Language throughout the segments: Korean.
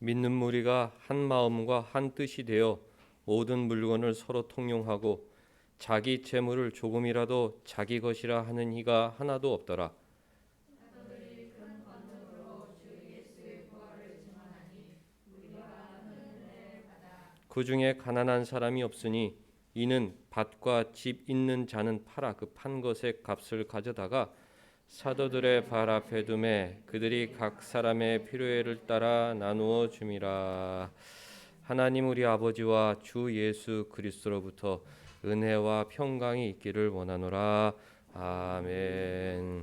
믿는 무리가 한 마음과 한 뜻이 되어 모든 물건을 서로 통용하고 자기 재물을 조금이라도 자기 것이라 하는 이가 하나도 없더라. 그 중에 가난한 사람이 없으니 이는 밭과 집 있는 자는 팔아 그 판 것의 값을 가져다가 사도들의 발 앞에 두매 그들이 각 사람의 필요를 따라 나누어 줌이라. 하나님 우리 아버지와 주 예수 그리스도로부터 은혜와 평강이 있기를 원하노라. 아멘.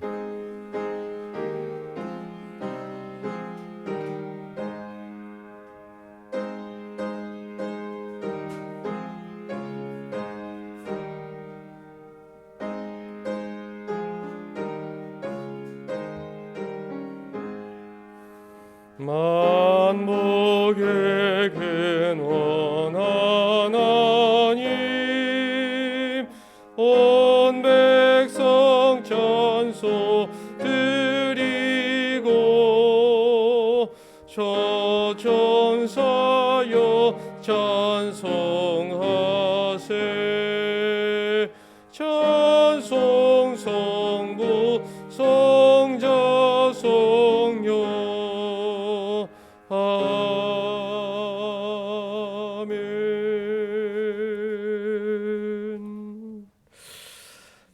만복의 근원한 하나님 온 백성 찬송 드리고 저 천사여 찬송하세. 찬송 성부 성자 성령 아멘.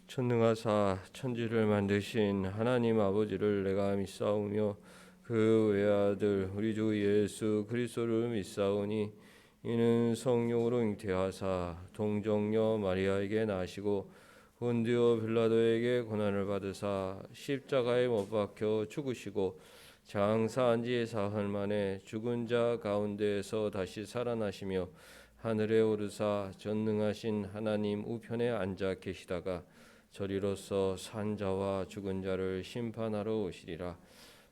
전능하사 천지를 만드신 하나님 아버지를 내가 믿사오며 그 외아들 우리 주 예수 그리스도를 믿사오니 이는 성령으로 잉태하사 동정녀 마리아에게 나시고 본디오 빌라도에게 고난을 받으사 십자가에 못 박혀 죽으시고 장사한 지 사흘 만에 죽은 자 가운데에서 다시 살아나시며 하늘에 오르사 전능하신 하나님 우편에 앉아 계시다가 저리로서 산 자와 죽은 자를 심판하러 오시리라.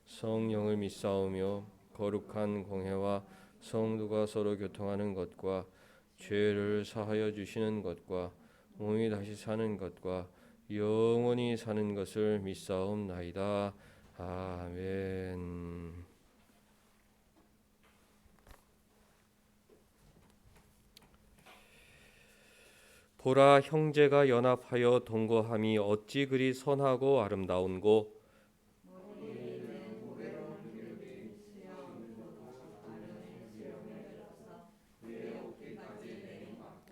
성령을 믿사오며 거룩한 공회와 성도가 서로 교통하는 것과 죄를 사하여 주시는 것과 몸이 다시 사는 것과 영원히 사는 것을 믿사옵나이다. 아멘. 보라, 형제가 연합하여 동거함이 어찌 그리 선하고 아름다운고.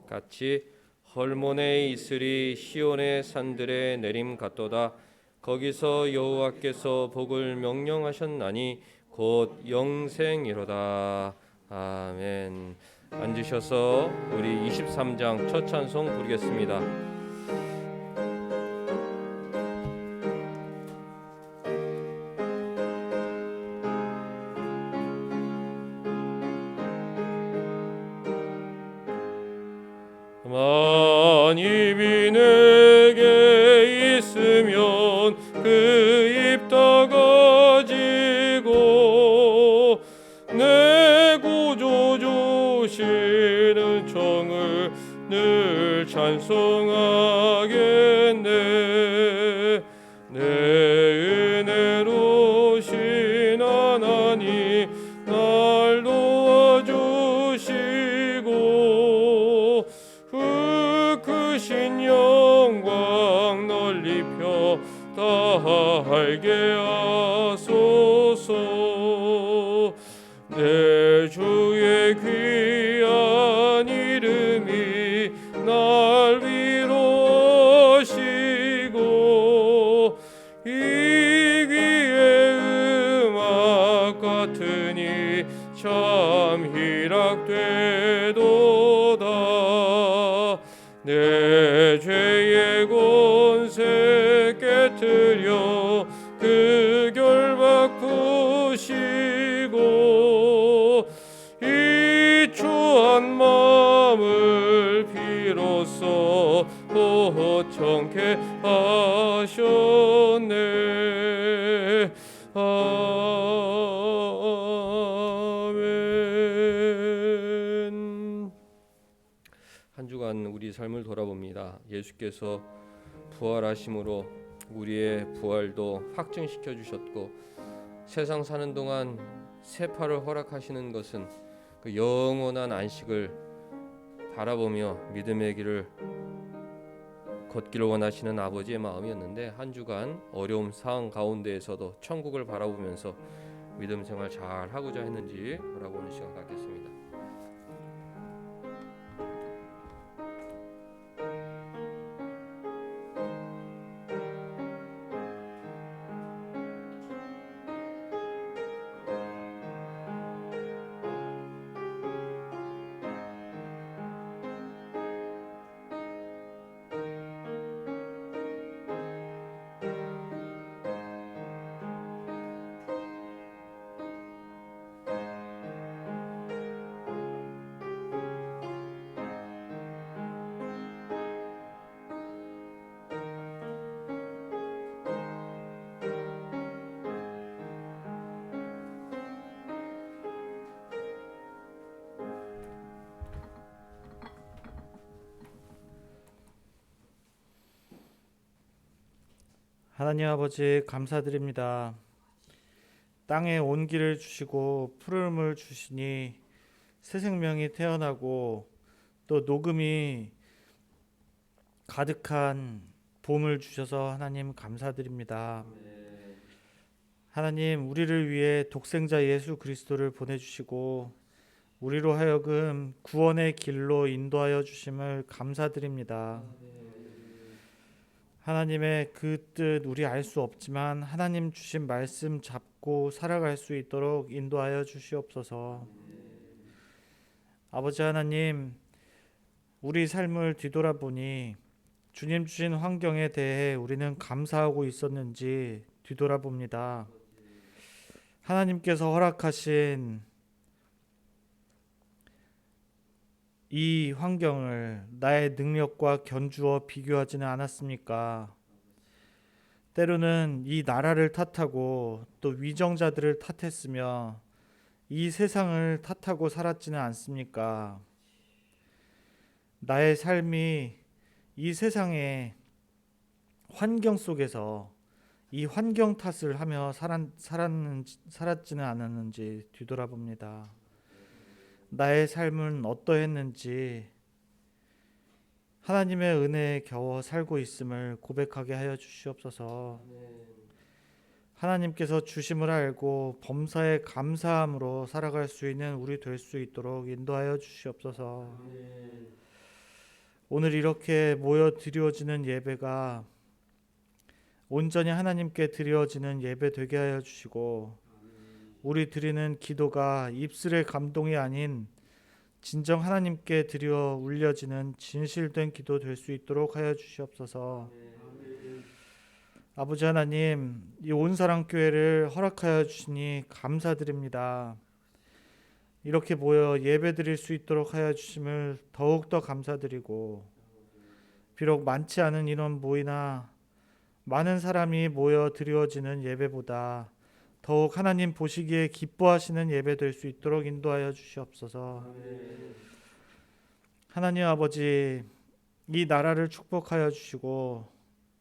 같이 헐몬에 있으리 시온의 산들에 내림 같도다. 거기서 여호와께서 복을 명령하셨나니 곧 영생이로다. 아멘. 앉으셔서 우리 23장 첫 찬송 부르겠습니다. 만입이 내게 있으면 그 입 다가지고 내 구주 주시는 청을 늘 찬송하겠네. 내 은혜로 신 하나님 날 도와주시고 그 크신 영광 널리 펴 다 알게 하소서. 내 주의 귀한 이름이 날 위로하시고 이 귀의 음악 같으니 참 희락되도다. 내 죄의 권세 깨뜨려 그 결박 푸시고 이 추한 마음을 비로소 호청케 하셨네. 아멘. 한 주간 우리 삶을 돌아봅니다. 예수께서 부활하심으로 우리의 부활도 확증시켜 주셨고 세상 사는 동안 세파를 허락하시는 것은 그 영원한 안식을 바라보며 믿음의 길을 걷기를 원하시는 아버지의 마음이었는데, 한 주간 어려움 상황 가운데에서도 천국을 바라보면서 믿음 생활 잘 하고자 했는지 바라보는 시간 갖겠습니다. 하나님 아버지 감사드립니다. 땅에 온기를 주시고 푸름을 주시니 새 생명이 태어나고 또 녹음이 가득한 봄을 주셔서 하나님 감사드립니다. 하나님, 우리를 위해 독생자 예수 그리스도를 보내주시고 우리로 하여금 구원의 길로 인도하여 주심을 감사드립니다. 하나님의 그 뜻 우리 알 수 없지만 하나님 주신 말씀 잡고 살아갈 수 있도록 인도하여 주시옵소서. 아버지 하나님, 우리 삶을 뒤돌아보니 주님 주신 환경에 대해 우리는 감사하고 있었는지 뒤돌아봅니다. 하나님께서 허락하신 이 환경을 나의 능력과 견주어 비교하지는 않았습니까? 때로는 이 나라를 탓하고 또 위정자들을 탓했으며 이 세상을 탓하고 살았지는 않습니까? 나의 삶이 이 세상의 환경 속에서 이 환경 탓을 하며 살았지는 않았는지 뒤돌아봅니다. 나의 삶은 어떠했는지 하나님의 은혜에 겨워 살고 있음을 고백하게 하여 주시옵소서. 하나님께서 주심을 알고 범사에 감사함으로 살아갈 수 있는 우리 될 수 있도록 인도하여 주시옵소서. 오늘 이렇게 모여 드려지는 예배가 온전히 하나님께 드려지는 예배 되게 하여 주시고, 우리 드리는 기도가 입술의 감동이 아닌 진정 하나님께 드려 울려지는 진실된 기도 될 수 있도록 하여 주시옵소서. 아버지 하나님, 이 온사랑교회를 허락하여 주시니 감사드립니다. 이렇게 모여 예배 드릴 수 있도록 하여 주심을 더욱더 감사드리고, 비록 많지 않은 인원 모이나 많은 사람이 모여 드려지는 예배보다 더욱 하나님 보시기에 기뻐하시는 예배 될 수 있도록 인도하여 주시옵소서. 하나님 아버지, 이 나라를 축복하여 주시고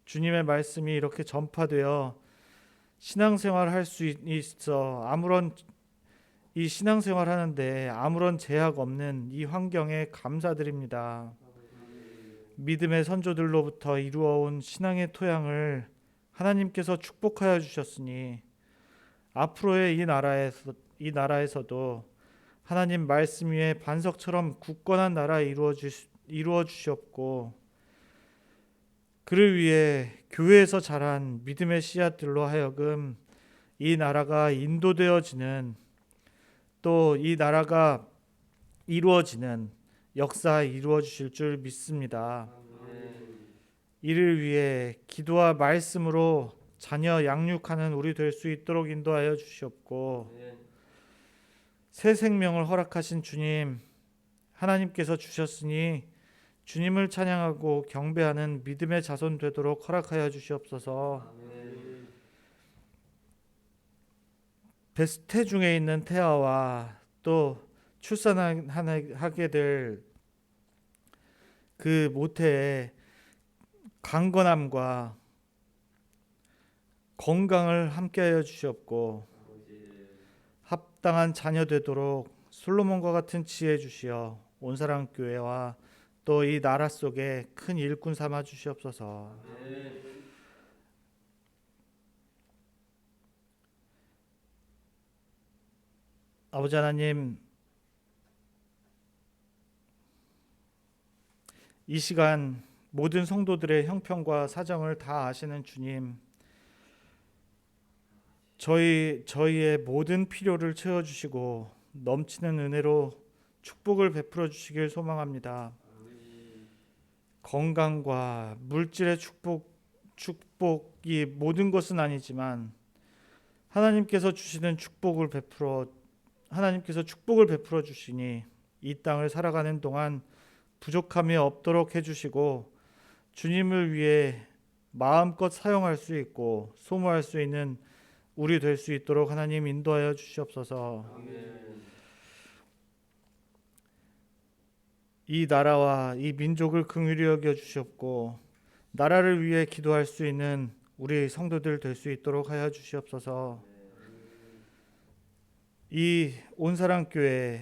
주님의 말씀이 이렇게 전파되어 신앙생활 할 수 있어 이 신앙생활 하는데 아무런 제약 없는 이 환경에 감사드립니다. 믿음의 선조들로부터 이루어온 신앙의 토양을 하나님께서 축복하여 주셨으니 앞으로의 이 나라에서도 하나님 말씀 위에 반석처럼 굳건한 나라 이루어 주시옵고, 그를 위해 교회에서 자란 믿음의 씨앗들로 하여금 이 나라가 인도되어지는, 또 이 나라가 이루어지는 역사 이루어 주실 줄 믿습니다. 이를 위해 기도와 말씀으로 자녀 양육하는 우리 될 수 있도록 인도하여 주시옵고, 새 생명을 허락하신 주님, 하나님께서 주셨으니 주님을 찬양하고 경배하는 믿음의 자손 되도록 허락하여 주시옵소서. 태중에 있는 태아와 또 출산하게 될 그 모태의 강건함과 건강을 함께하여 주시옵고, 합당한 자녀 되도록 솔로몬과 같은 지혜 주시어 온사랑교회와 또 이 나라 속에 큰 일꾼 삼아 주시옵소서. 아버지 하나님, 이 시간 모든 성도들의 형편과 사정을 다 아시는 주님, 저희의 모든 필요를 채워주시고 넘치는 은혜로 축복을 베풀어 주시길 소망합니다. 건강과 물질의 축복이 모든 것은 아니지만 하나님께서 축복을 베풀어 주시니 이 땅을 살아가는 동안 부족함이 없도록 해주시고 주님을 위해 마음껏 사용할 수 있고 소모할 수 있는 우리 될 수 있도록 하나님 인도하여 주시옵소서. 이 나라와 이 민족을 긍휼히 여겨 주시옵고 나라를 위해 기도할 수 있는 우리 성도들 될 수 있도록 하여 주시옵소서. 이 온사랑교회와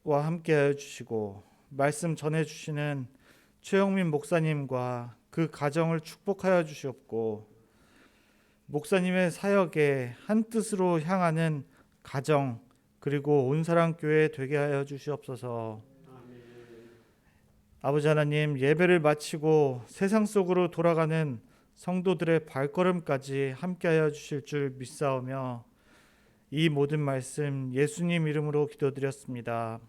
함께하여 주시고 말씀 전해주시는 최영민 목사님과 그 가정을 축복하여 주시옵고 목사님의 사역에 한 뜻으로 향하는 가정 그리고 온사랑교회 되게 하여 주시옵소서. 아버지 하나님, 예배를 마치고 세상 속으로 돌아가는 성도들의 발걸음까지 함께하여 주실 줄 믿사오며 이 모든 말씀 예수님 이름으로 기도드렸습니다.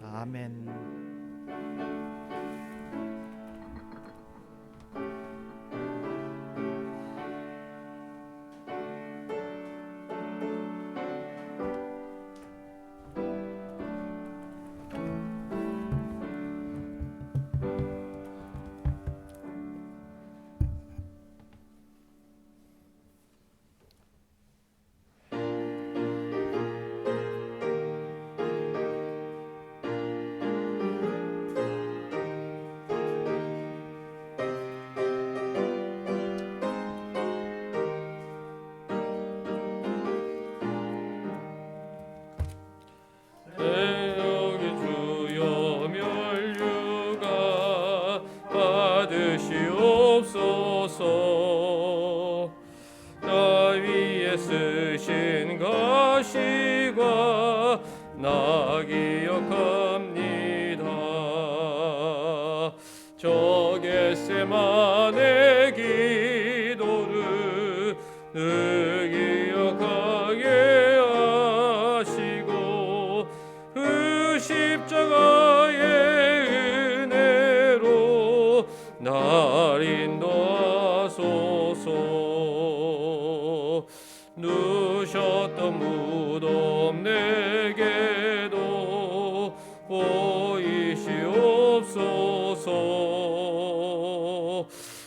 아멘. 쓰신 것이과 나 기억합니다. 저 겟세마네 기도를 늘 기억하게 하시고 그 십자가의 은혜로 날 인도하소서. 누셨던 무덤 내게도 보이시옵소서.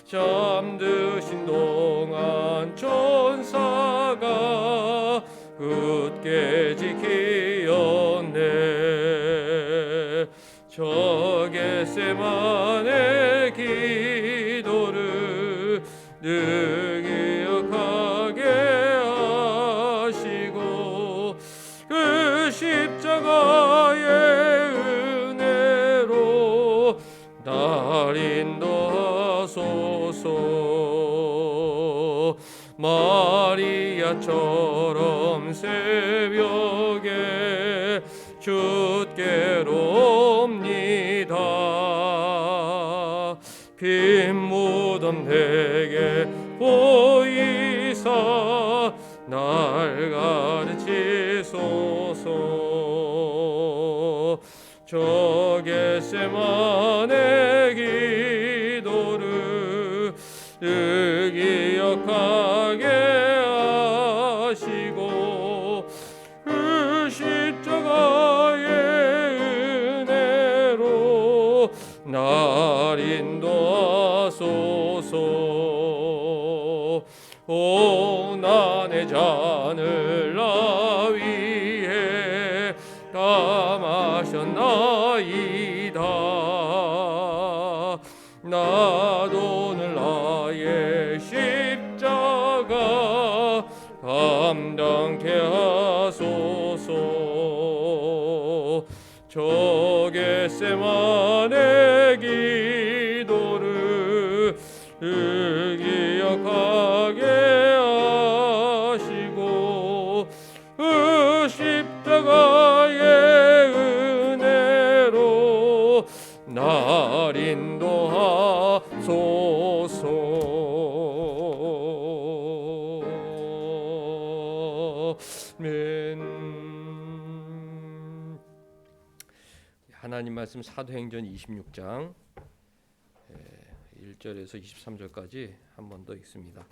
잠드신 동안 천사가 굳게 지키었네. 저 겟세마네 기도를 늘 기억하게 하시고 그 십자가의 은혜로 날 인도하소서. 마리아처럼 새벽에 주께로 옵니다. 빈 무덤 내게 보이사 날 가르치소서. 저 겟세마네 기도를 늘 기억하게 하시고 그 십자가의 은혜로 날 인도하소서. 고난의 잔을 나 위해 담으셨나이다. 나도 늘 나의 십자가 감당케 하소서. 저 겟세마네 기도를 기억하게 하시고 그 십자가의 은혜로 날 인도하소서. 하나님 말씀 사도행전 26장 1절에서 23절까지 한 번 더 읽습니다.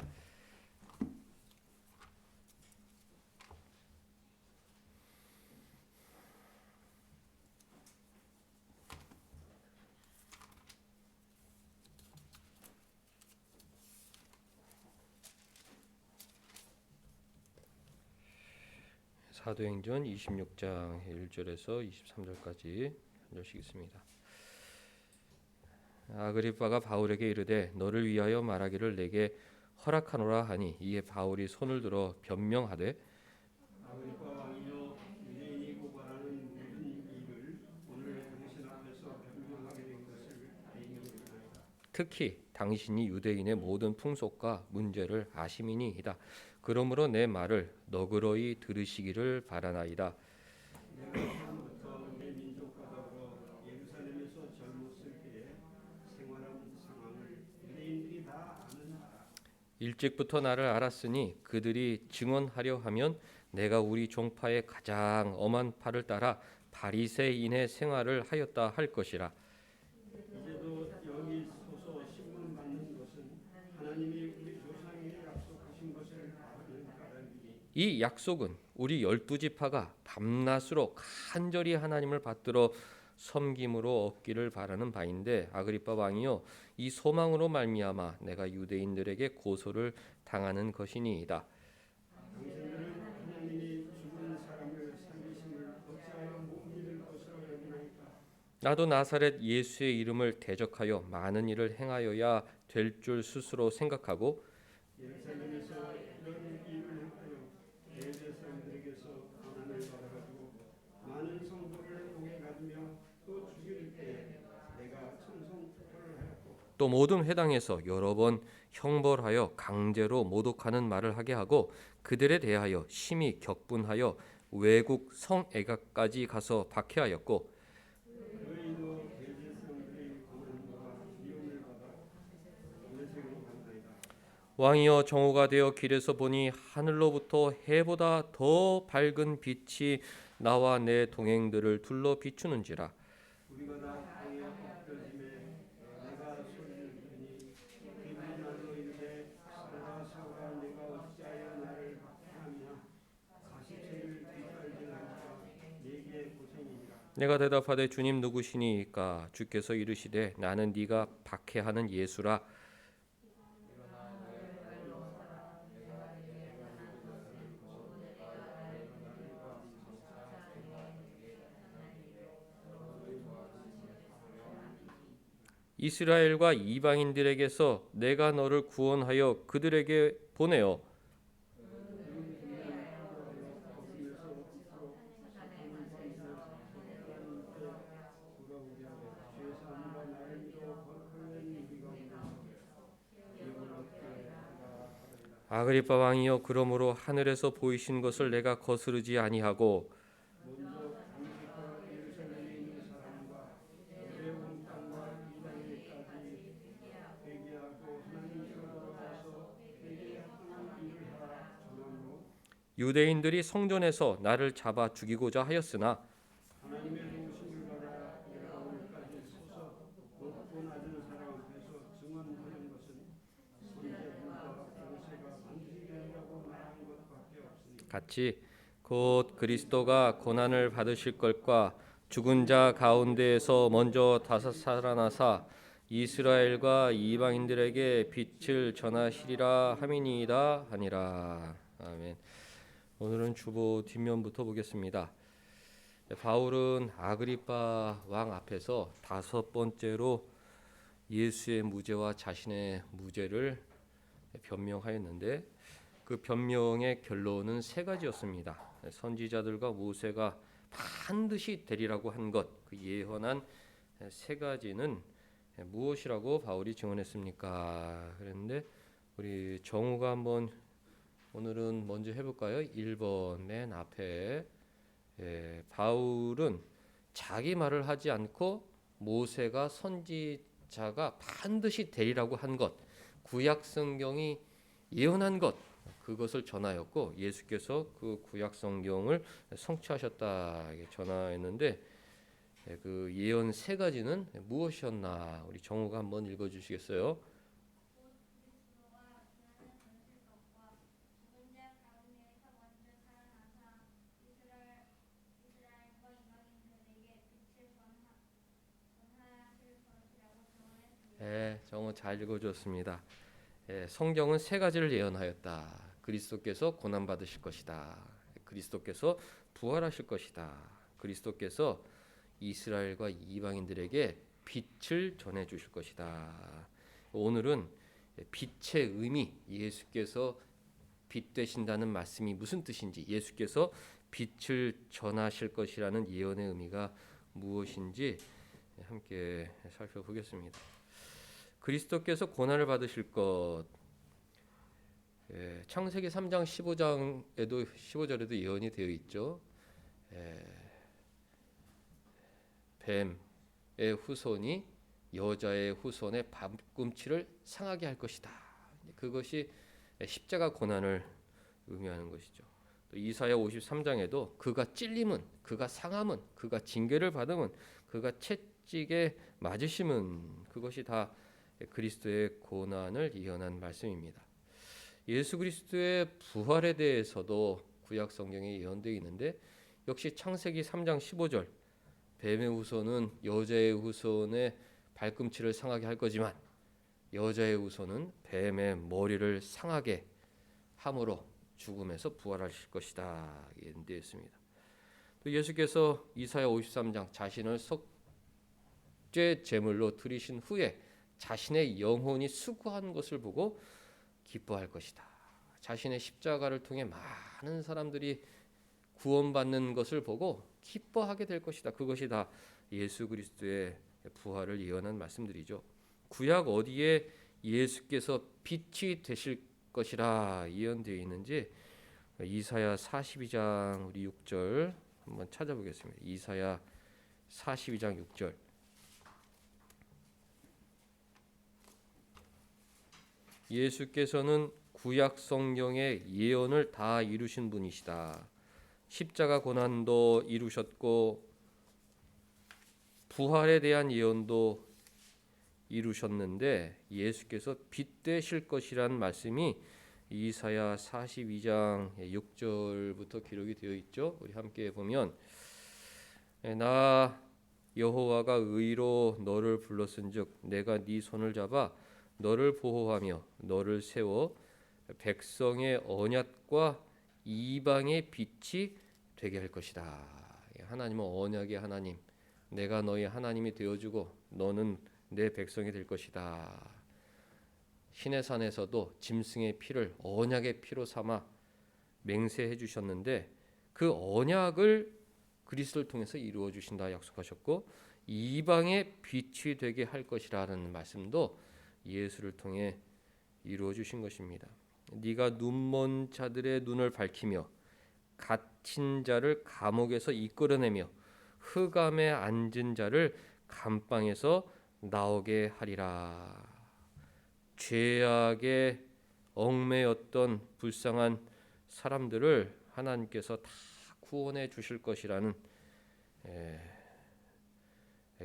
사도행전 26장 1절에서 23절까지 한 절씩 있습니다. 아그리빠가 바울에게 이르되 너를 위하여 말하기를 내게 허락하노라 하니 이에 바울이 손을 들어 변명하되 아그리빠 왕이여 유대인이 고발하는 모든 일을 오늘 당신 앞에서 변명하게 된 것을 대인하나이다. 특히 당신이 유대인의 모든 풍속과 문제를 아심이니이다. 그러므로 내 말을 너그러이 들으시기를 바라나이다. 내가 처음부터 내 민족과 더불어 예루살렘에서 젊었을 때에 생활한 상황을 유대인들이 다 아는 바라. 일찍부터 나를 알았으니 그들이 증언하려 하면 내가 우리 종파의 가장 엄한 파를 따라 바리새인의 생활을 하였다 할 것이라. 이제도 여기 서서 신문 받는 것은 하나님이 우리 조상에게 약속하신 것을 바라는 까닭이니 이 약속은 우리 12지파가 밤낮으로 간절히 하나님을 받들어 섬김으로 얻기를 바라는 바인데 아그리빠 왕이요 이 소망으로 말미암아 내가 유대인들에게 고소를 당하는 것이니이다. 당신들은 하나님이 죽은 사람을 살리심을 어찌하여 못 믿을 것으로 여기나이까. 나도 나사렛 예수의 이름을 대적하여 많은 일을 행하여야 될 줄 스스로 생각하고 예루살렘에서 이런 일을 행하여 대제 사람들에게서 고난을 받아가지고 많은 성도를 옥에 가두며 또 죽일 때 내가 청송투표를 하였고 또 모든 회당에서 여러 번 형벌하여 강제로 모독하는 말을 하게 하고 그들에 대하여 심히 격분하여 외국 성애각까지 가서 박해하였고 의인으로 대제 사람들의 고난과 미움을 받아 동네색으로 만나이다. 왕이여 정오가 되어 길에서 보니 하늘로부터 해보다 더 밝은 빛이 나와 내 동행들을 둘러 비추는지라. 우리가 다 땅에 엎드러짐에 내가 소리를 들으니 그들이 나로 이르되 사울아 내가 어찌하여 나를 박해하며 가시체를 뒷갈질하니까 내게 고생이니라. 내가 대답하되 주님 누구시니까? 주께서 이르시되 나는 네가 박해하는 예수라. 이스라엘과 이방인들에게서 내가 너를 구원하여 그들에게 보내어 아그리빠 왕이여 그러므로 하늘에서 보이신 것을 내가 거스르지 아니하고 유대인들이 성전에서 나를 잡아 죽이고자 하였으나 하나님의 도우심을 받아 내가 오늘까지 서서 높고 낮은 사람 앞에서 증언하는 것은 선지자들과 모세가 반드시 되리라고 말한 것밖에 없으니 같이 곧 그리스도가 고난을 받으실 것과 죽은 자 가운데에서 먼저 다시 살아나사 이스라엘과 이방인들에게 빛을 전하시리라 함이니이다 하니라. 아멘. 오늘은 주보 뒷면부터 보겠습니다. 바울은 아그리빠 왕 앞에서 다섯 번째로 예수의 무죄와 자신의 무죄를 변명하였는데 그 변명의 결론은 세 가지였습니다. 선지자들과 모세가 반드시 되리라고 한 것, 그 예언한 세 가지는 무엇이라고 바울이 증언했습니까? 그런데 우리 정우가 한번 오늘은 먼저 해볼까요? 1번 맨 앞에 바울은 자기 말을 하지 않고 모세가 선지자가 반드시 되리라고 한 것, 구약 성경이 예언한 것, 그것을 전하였고 예수께서 그 구약 성경을 성취하셨다 이렇게 전하였는데 그 예언 세 가지는 무엇이었나? 우리 정우가 한번 읽어주시겠어요? 정우 잘 읽어줬습니다. 성경은 세 가지를 예언하였다. 그리스도께서 고난 받으실 것이다. 그리스도께서 부활하실 것이다. 그리스도께서 이스라엘과 이방인들에게 빛을 전해 주실 것이다. 오늘은 빛의 의미, 예수께서 빛 되신다는 말씀이 무슨 뜻인지, 예수께서 빛을 전하실 것이라는 예언의 의미가 무엇인지 함께 살펴보겠습니다. 그리스도께서 고난을 받으실 것, 창세기 3장 15절에도 예언이 되어 있죠. 뱀의 후손이 여자의 후손의 발꿈치를 상하게 할 것이다. 그것이 십자가 고난을 의미하는 것이죠. 또 이사야 53장에도 그가 찔림은, 그가 상함은, 그가 징계를 받음은, 그가 채찍에 맞으심은, 그것이 다 그리스도의 고난을 예언한 말씀입니다. 예수 그리스도의 부활에 대해서도 구약 성경에 예언되어 있는데 역시 창세기 3장 15절 뱀의 후손은 여자의 후손의 발꿈치를 상하게 할 거지만 여자의 후손은 뱀의 머리를 상하게 함으로 죽음에서 부활하실 것이다 예언되어 있습니다. 또 예수께서 이사야 53장 자신을 속죄 제물로 드리신 후에 자신의 영혼이 수고한 것을 보고 기뻐할 것이다. 자신의 십자가를 통해 많은 사람들이 구원받는 것을 보고 기뻐하게 될 것이다. 그것이 다 예수 그리스도의 부활을 예언한 말씀들이죠. 구약 어디에 예수께서 빛이 되실 것이라 예언되어 있는지 이사야 42장 우리 6절 한번 찾아보겠습니다. 이사야 42장 6절. 예수께서는 구약 성경의 예언을 다 이루신 분이시다. 십자가 고난도 이루셨고 부활에 대한 예언도 이루셨는데 예수께서 빛 되실 것이라는 말씀이 이사야 42장 6절부터 기록이 되어 있죠. 우리 함께 보면 나 여호와가 의로 너를 불렀은즉 내가 네 손을 잡아 너를 보호하며 너를 세워 백성의 언약과 이방의 빛이 되게 할 것이다. 하나님은 언약의 하나님, 내가 너희 하나님이 되어주고 너는 내 백성이 될 것이다. 시내산에서도 짐승의 피를 언약의 피로 삼아 맹세해 주셨는데 그 언약을 그리스도를 통해서 이루어 주신다 약속하셨고 이방의 빛이 되게 할 것이라는 말씀도 예수를 통해 이루어 주신 것입니다. 네가 눈먼 자들의 눈을 밝히며 갇힌 자를 감옥에서 이끌어내며 흑암에 앉은 자를 감방에서 나오게 하리라. 죄악에 얽매였던 불쌍한 사람들을 하나님께서 다 구원해 주실 것이라는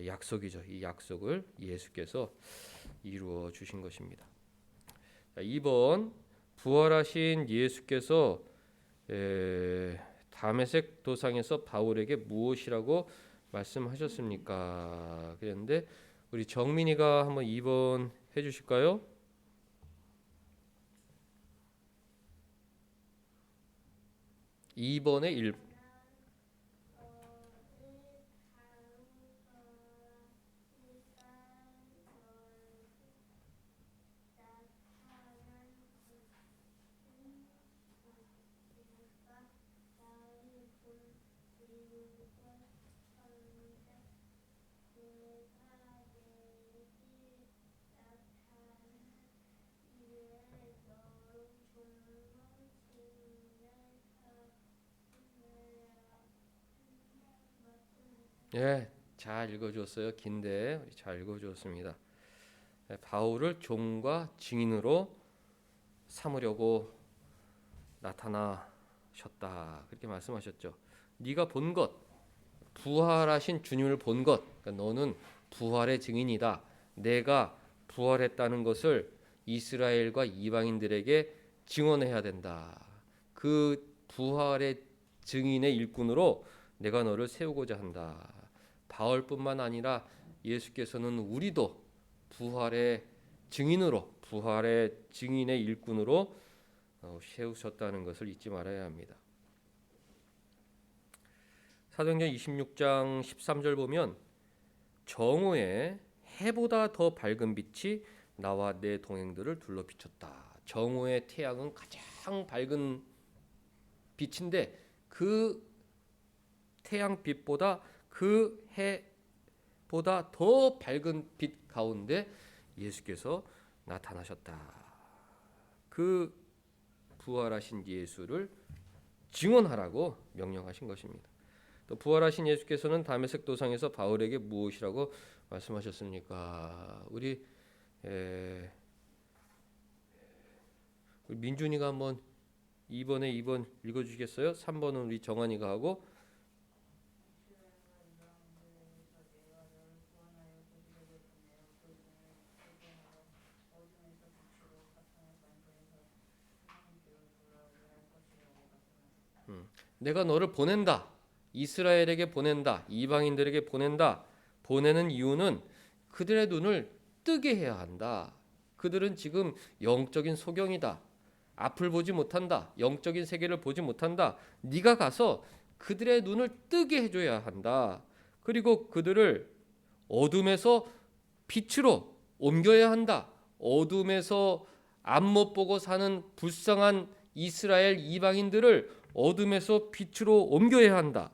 약속이죠. 이 약속을 예수께서 이루어 주신 것입니다. 2번 부활하신 예수께서 다메섹 도상에서 바울에게 무엇이라고 말씀하셨습니까? 그런데 우리 정민이가 한번 2번 해주실까요? 2번에 1. 예, 잘 읽어주었어요. 긴데 잘 읽어주었습니다. 바울을 종과 증인으로 삼으려고 나타나셨다. 그렇게 말씀하셨죠. 네가 본 것, 부활하신 주님을 본 것, 그러니까 너는 부활의 증인이다. 내가 부활했다는 것을 이스라엘과 이방인들에게 증언해야 된다. 그 부활의 증인의 일꾼으로 내가 너를 세우고자 한다. 바울뿐만 아니라 예수께서는 우리도 부활의 증인으로, 부활의 증인의 일꾼으로 세우셨다는 것을 잊지 말아야 합니다. 사도행전 26장 13절 보면 정오에 해보다 더 밝은 빛이 나와 내 동행들을 둘러 비췄다. 정오의 태양은 가장 밝은 빛인데 그 태양빛보다 그 해보다 더 밝은 빛 가운데 예수께서 나타나셨다. 그 부활하신 예수를 증언하라고 명령하신 것입니다. 또 부활하신 예수께서는 다메섹 도상에서 바울에게 무엇이라고 말씀하셨습니까? 우리 민준이가 한번 2번 읽어주시겠어요? 3번은 우리 정한이가 하고 내가 너를 보낸다. 이스라엘에게 보낸다. 이방인들에게 보낸다. 보내는 이유는 그들의 눈을 뜨게 해야 한다. 그들은 지금 영적인 소경이다. 앞을 보지 못한다. 영적인 세계를 보지 못한다. 네가 가서 그들의 눈을 뜨게 해줘야 한다. 그리고 그들을 어둠에서 빛으로 옮겨야 한다. 어둠에서 앞 못 보고 사는 불쌍한 이스라엘 이방인들을 어둠에서 빛으로 옮겨야 한다.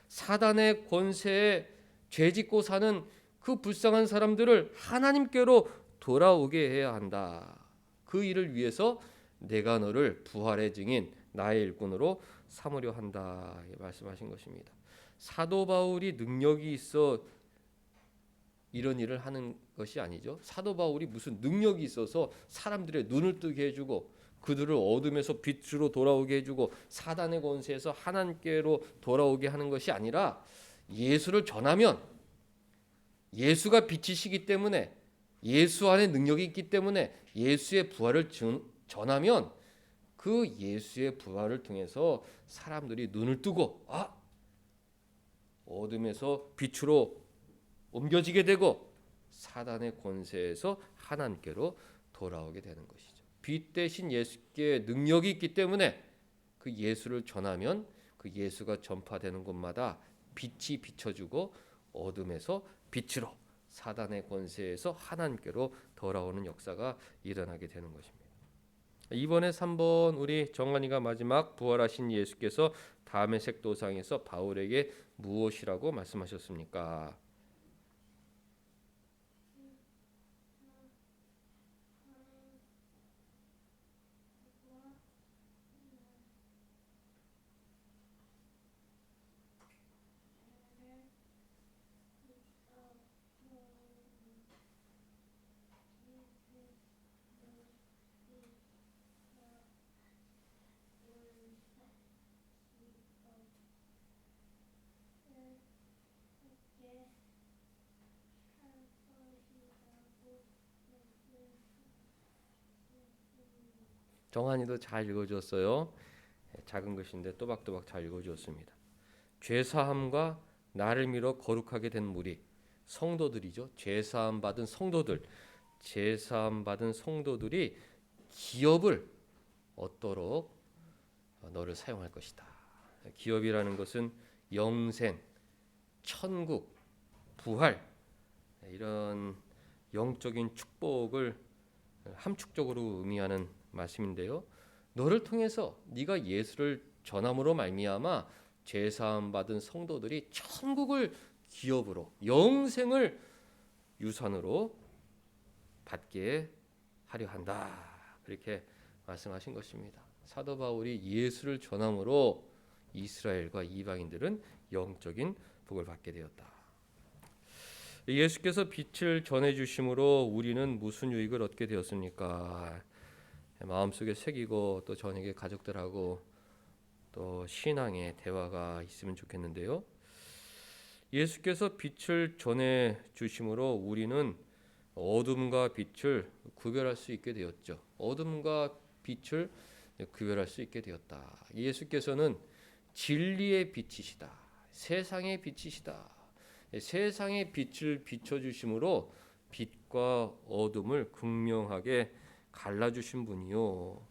사단의 권세에 죄짓고 사는 그 불쌍한 사람들을 하나님께로 돌아오게 해야 한다. 그 일을 위해서 내가 너를 부활의 증인 나의 일꾼으로 삼으려 한다. 말씀하신 것입니다. 사도 바울이 능력이 있어 이런 일을 하는 것이 아니죠. 사도 바울이 무슨 능력이 있어서 사람들의 눈을 뜨게 해주고 그들을 어둠에서 빛으로 돌아오게 해주고 사단의 권세에서 하나님께로 돌아오게 하는 것이 아니라 예수를 전하면 예수가 빛이시기 때문에 예수 안에 능력이 있기 때문에 예수의 부활을 전하면 그 예수의 부활을 통해서 사람들이 눈을 뜨고 어둠에서 빛으로 옮겨지게 되고 사단의 권세에서 하나님께로 돌아오게 되는 것이죠. 빛 대신 예수께 능력이 있기 때문에 그 예수를 전하면 그 예수가 전파되는 곳마다 빛이 비춰주고 어둠에서 빛으로 사단의 권세에서 하나님께로 돌아오는 역사가 일어나게 되는 것입니다. 이번에 3번 우리 정한이가 마지막 부활하신 예수께서 다메섹 도상에서 바울에게 무엇이라고 말씀하셨습니까? 정한이도 잘 읽어줬어요. 작은 것인데 또박또박 잘 읽어주었습니다. 죄사함과 나를 믿어 거룩하게 된 무리 성도들이죠. 죄사함 받은 성도들, 죄사함 받은 성도들이 기업을 얻도록 너를 사용할 것이다. 기업이라는 것은 영생, 천국, 부활 이런 영적인 축복을 함축적으로 의미하는 말씀인데요. 너를 통해서 네가 예수를 전함으로 말미암아 죄사함 받은 성도들이 천국을 기업으로 영생을 유산으로 받게 하려 한다. 그렇게 말씀하신 것입니다. 사도 바울이 예수를 전함으로 이스라엘과 이방인들은 영적인 복을 받게 되었다. 예수께서 빛을 전해 주심으로 우리는 무슨 유익을 얻게 되었습니까? 마음속에 새기고 또 저녁에 가족들하고 또 신앙의 대화가 있으면 좋겠는데요. 예수께서 빛을 전해 주심으로 우리는 어둠과 빛을 구별할 수 있게 되었죠. 어둠과 빛을 구별할 수 있게 되었다. 예수께서는 진리의 빛이시다. 세상의 빛이시다. 세상의 빛을 비춰주심으로 빛과 어둠을 극명하게 갈라주신 분이요.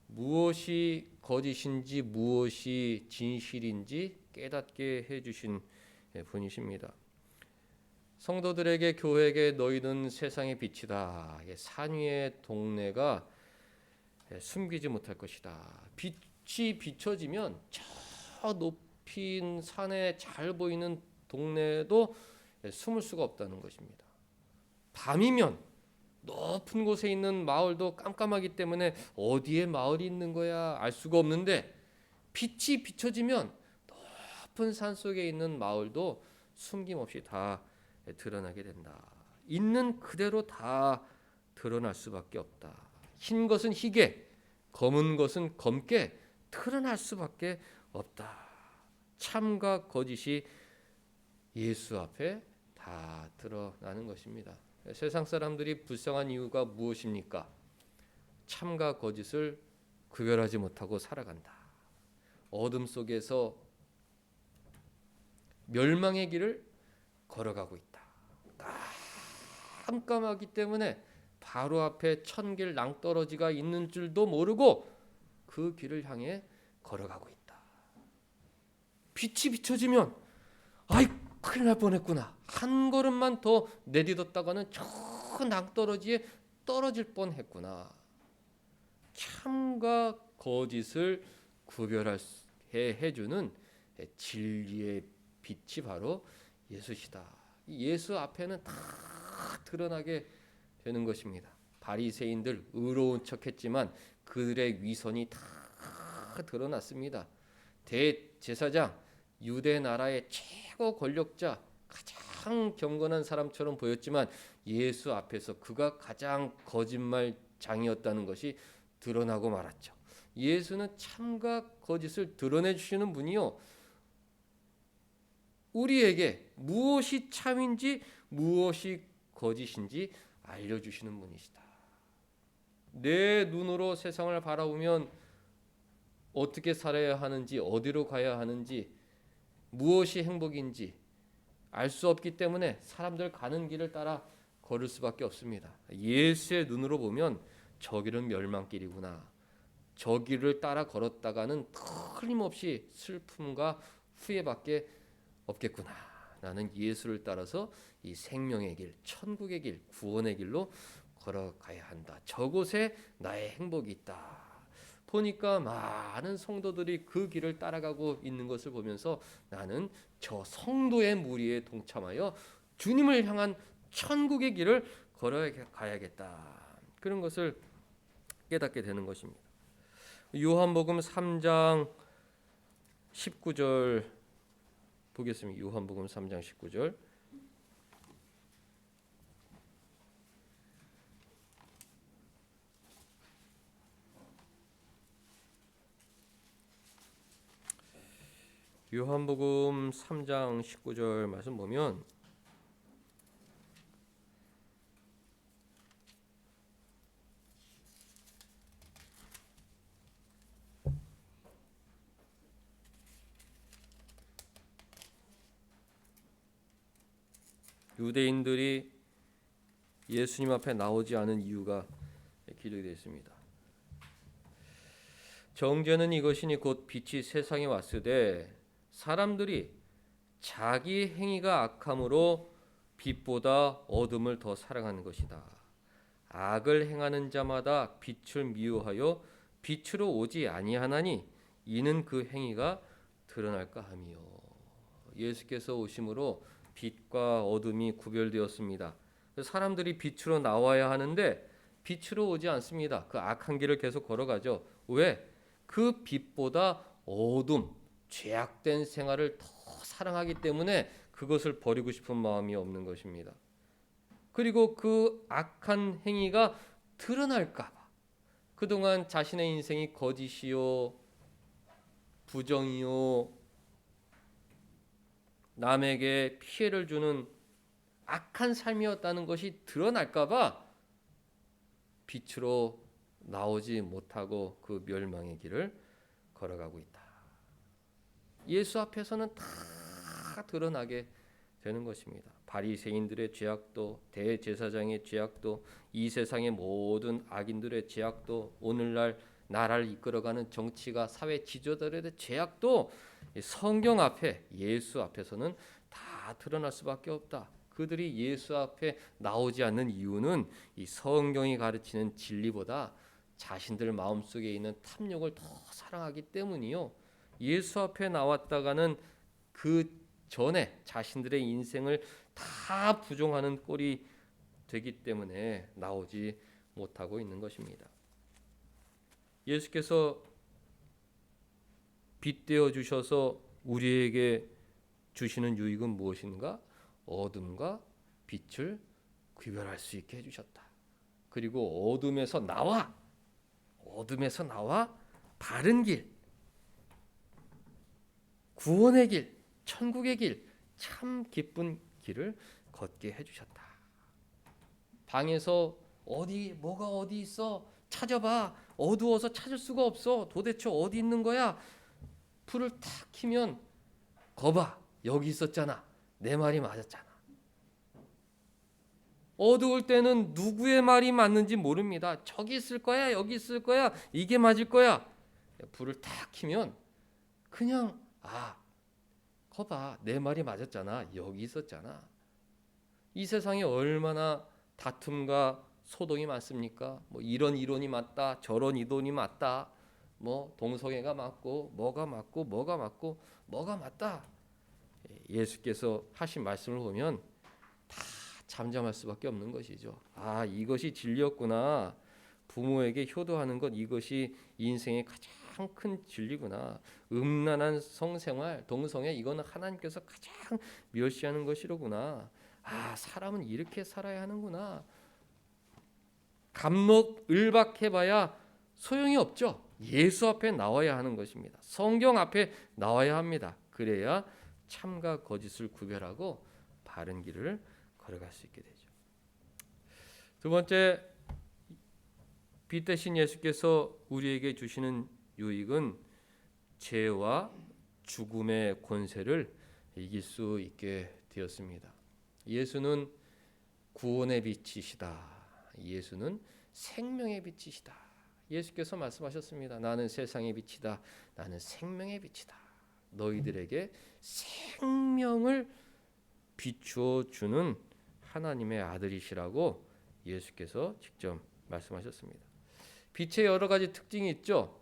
무엇이 거짓인지 무엇이 진실인지 깨닫게 해주신 분이십니다. 성도들에게 교회에게 너희는 세상의 빛이다. 산 위의 동네가 숨기지 못할 것이다. 빛이 비춰지면 저 높인 산에 잘 보이는 동네도 숨을 수가 없다는 것입니다. 밤이면 높은 곳에 있는 마을도 깜깜하기 때문에 어디에 마을이 있는 거야 알 수가 없는데 빛이 비춰지면 높은 산 속에 있는 마을도 숨김없이 다 드러나게 된다. 있는 그대로 다 드러날 수밖에 없다. 흰 것은 희게, 검은 것은 검게 드러날 수밖에 없다. 참과 거짓이 예수 앞에 다 드러나는 것입니다. 세상 사람들이 불쌍한 이유가 무엇입니까? 참과 거짓을 구별하지 못하고 살아간다. 어둠 속에서 멸망의 길을 걸어가고 있다. 깜깜하기 때문에 바로 앞에 천길 낭떠러지가 있는 줄도 모르고 그 길을 향해 걸어가고 있다. 빛이 비춰지면 아이 큰일 날 뻔했구나. 한 걸음만 더 내딛었다가는 저 낭떠러지에 떨어질 뻔했구나. 참과 거짓을 구별하게 해주는 진리의 빛이 바로 예수시다. 예수 앞에는 다 드러나게 되는 것입니다. 바리새인들 의로운 척했지만 그들의 위선이 다 드러났습니다. 대제사장 유대 나라의 최고 권력자 가장 경건한 사람처럼 보였지만 예수 앞에서 그가 가장 거짓말장이었다는 것이 드러나고 말았죠. 예수는 참과 거짓을 드러내 주시는 분이요. 우리에게 무엇이 참인지 무엇이 거짓인지 알려주시는 분이시다. 내 눈으로 세상을 바라보면 어떻게 살아야 하는지 어디로 가야 하는지 무엇이 행복인지 알 수 없기 때문에 사람들 가는 길을 따라 걸을 수밖에 없습니다. 예수의 눈으로 보면 저 길은 멸망길이구나. 저 길을 따라 걸었다가는 틀림없이 슬픔과 후회밖에 없겠구나. 나는 예수를 따라서 이 생명의 길, 천국의 길, 구원의 길로 걸어가야 한다. 저곳에 나의 행복이 있다. 보니까 많은 성도들이 그 길을 따라가고 있는 것을 보면서 나는 저 성도의 무리에 동참하여 주님을 향한 천국의 길을 걸어가야겠다. 그런 것을 깨닫게 되는 것입니다. 요한복음 3장 19절 보겠습니다. 요한복음 3장 19절. 요한복음 3장 19절 말씀 보면 유대인들이 예수님 앞에 나오지 않은 이유가 기록이 되어 있습니다. 정죄는 이것이니 곧 빛이 세상에 왔으되 사람들이 자기 행위가 악함으로 빛보다 어둠을 더 사랑하는 것이다. 악을 행하는 자마다 빛을 미워하여 빛으로 오지 아니하나니 이는 그 행위가 드러날까 함이요. 예수께서 오심으로 빛과 어둠이 구별되었습니다. 사람들이 빛으로 나와야 하는데 빛으로 오지 않습니다. 그 악한 길을 계속 걸어가죠. 왜? 그 빛보다 어둠, 죄악된 생활을 더 사랑하기 때문에 그것을 버리고 싶은 마음이 없는 것입니다. 그리고 그 악한 행위가 드러날까 봐 그동안 자신의 인생이 거짓이요, 부정이요, 남에게 피해를 주는 악한 삶이었다는 것이 드러날까 봐 빛으로 나오지 못하고 그 멸망의 길을 걸어가고 있다. 예수 앞에서는 다 드러나게 되는 것입니다. 바리새인들의 죄악도, 대제사장의 죄악도, 이 세상의 모든 악인들의 죄악도, 오늘날 나라를 이끌어가는 정치가 사회 지도자들의 죄악도 성경 앞에, 예수 앞에서는 다 드러날 수밖에 없다. 그들이 예수 앞에 나오지 않는 이유는 이 성경이 가르치는 진리보다 자신들 마음속에 있는 탐욕을 더 사랑하기 때문이요. 예수 앞에 나왔다가는 그 전에 자신들의 인생을 다 부정하는 꼴이 되기 때문에 나오지 못하고 있는 것입니다. 예수께서 빛 되어 주셔서 우리에게 주시는 유익은 무엇인가? 어둠과 빛을 구별할 수 있게 해주셨다. 그리고 어둠에서 나와 바른 길, 구원의 길, 천국의 길, 참 기쁜 길을 걷게 해주셨다. 방에서 뭐가 어디 있어? 찾아봐. 어두워서 찾을 수가 없어. 도대체 어디 있는 거야? 불을 탁 켜면 거봐, 여기 있었잖아. 내 말이 맞았잖아. 어두울 때는 누구의 말이 맞는지 모릅니다. 저기 있을 거야, 여기 있을 거야, 이게 맞을 거야. 불을 탁 켜면 그냥 거봐, 내 말이 맞았잖아. 여기 있었잖아. 이 세상에 얼마나 다툼과 소동이 많습니까? 뭐 이런 이론이 맞다, 저런 이론이 맞다. 뭐 동성애가 맞고 뭐가 맞다. 예수께서 하신 말씀을 보면 다 잠잠할 수밖에 없는 것이죠. 이것이 진리였구나. 부모에게 효도하는 것, 이것이 인생의 가장 큰 진리구나. 음란한 성생활, 동성애, 이거는 하나님께서 가장 멸시하는 것이로구나. 사람은 이렇게 살아야 하는구나. 감목을박해봐야 소용이 없죠. 예수 앞에 나와야 하는 것입니다. 성경 앞에 나와야 합니다. 그래야 참과 거짓을 구별하고 바른 길을 걸어갈 수 있게 되죠. 두 번째, 빛 대신 예수께서 우리에게 주시는 유익은 죄와 죽음의 권세를 이길 수 있게 되었습니다. 예수는 구원의 빛이시다. 예수는 생명의 빛이시다. 예수께서 말씀하셨습니다. 나는 세상의 빛이다. 나는 생명의 빛이다. 너희들에게 생명을 비추어 주는 하나님의 아들이시라고 예수께서 직접 말씀하셨습니다. 빛의 여러 가지 특징이 있죠.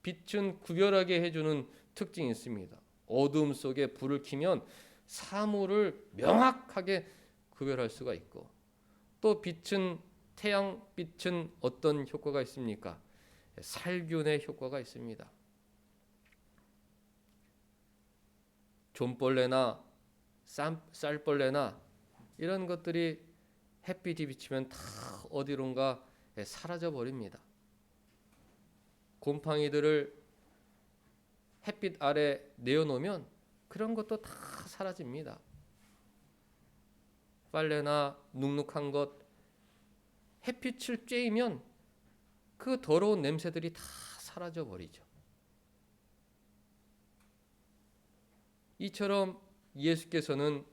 빛은 구별하게 해주는 특징이 있습니다. 어둠 속에 불을 켜면 사물을 명확하게 구별할 수가 있고, 또 빛은, 태양빛은 어떤 효과가 있습니까? 살균의 효과가 있습니다. 좀벌레나 쌀벌레나 이런 것들이 햇빛이 비치면 다 어디론가 사라져 버립니다. 곰팡이들을 햇빛 아래 내어놓으면 그런 것도 다 사라집니다. 빨래나 눅눅한 것 햇빛을 쬐이면 그 더러운 냄새들이 다 사라져 버리죠. 이처럼 예수께서는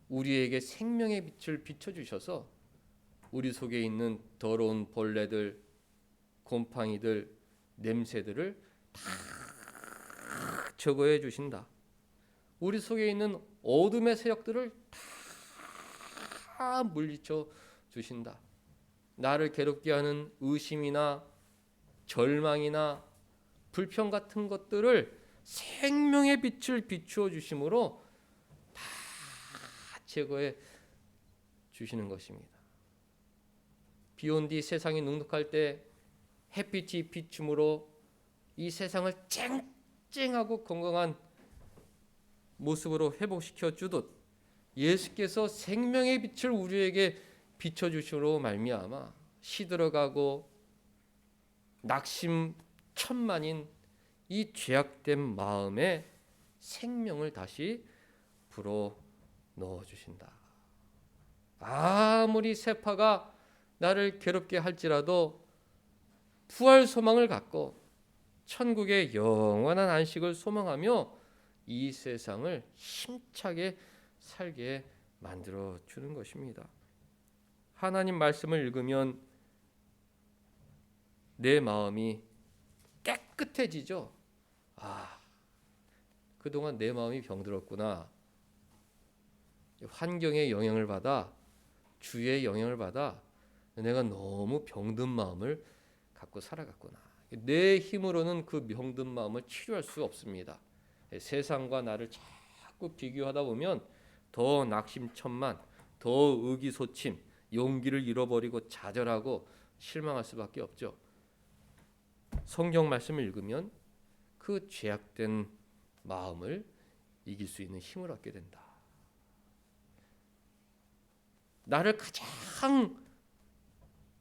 우리에게 생명의 빛을 비춰주셔서 우리 속에 있는 더러운 벌레들, 곰팡이들, 냄새들을 다 제거해 주신다. 우리 속에 있는 어둠의 세력들을 다 물리쳐 주신다. 나를 괴롭게 하는 의심이나 절망이나 불평 같은 것들을 생명의 빛을 비추어 주심으로 다 제거해 주시는 것입니다. 비온 뒤 세상이 눅눅할 때 햇빛이 비춤으로 이 세상을 쨍쨍하고 건강한 모습으로 회복시켜 주듯 예수께서 생명의 빛을 우리에게 비춰 주심으로 말미암아 시들어가고 낙심천만인 이 죄악된 마음에 생명을 다시 불어 넣어 주신다. 아무리 세파가 나를 괴롭게 할지라도 부활 소망을 갖고 천국의 영원한 안식을 소망하며 이 세상을 힘차게 살게 만들어 주는 것입니다. 하나님 말씀을 읽으면 내 마음이 깨끗해지죠. 그동안 내 마음이 병들었구나. 환경의 영향을 받아, 주의 영향을 받아 내가 너무 병든 마음을 갖고 살아갔구나. 내 힘으로는 그 병든 마음을 치료할 수 없습니다. 세상과 나를 자꾸 비교하다 보면 더 낙심천만, 더 의기소침, 용기를 잃어버리고 좌절하고 실망할 수밖에 없죠. 성경 말씀을 읽으면 그 죄악된 마음을 이길 수 있는 힘을 얻게 된다. 나를 가장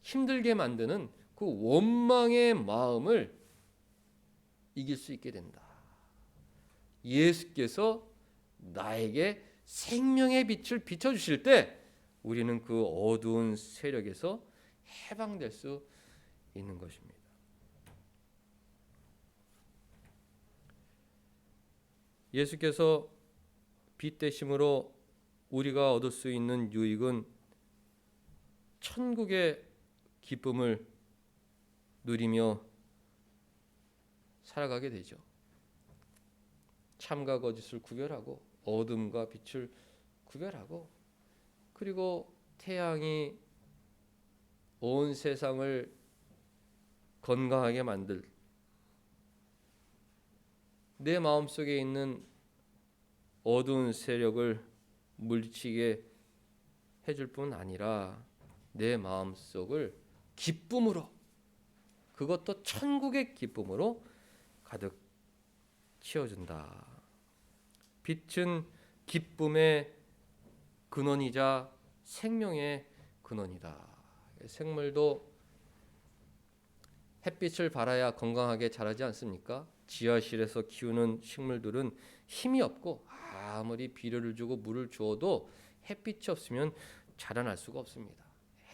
힘들게 만드는 그 원망의 마음을 이길 수 있게 된다. 예수께서 나에게 생명의 빛을 비춰주실 때 우리는 그 어두운 세력에서 해방될 수 있는 것입니다. 예수께서 빛 되심으로 우리가 얻을 수 있는 유익은 천국의 기쁨을 누리며 살아가게 되죠. 참과 거짓을 구별하고 어둠과 빛을 구별하고, 그리고 태양이 온 세상을 건강하게 만들 내 마음속에 있는 어두운 세력을 물리치게 해줄 뿐 아니라 내 마음속을 기쁨으로, 그것도 천국의 기쁨으로 가득 채워준다. 빛은 기쁨의 근원이자 생명의 근원이다. 생물도 햇빛을 발하여 건강하게 자라지 않습니까? 지하실에서 키우는 식물들은 힘이 없고 아무리 비료를 주고 물을 주어도 햇빛이 없으면 자라날 수가 없습니다.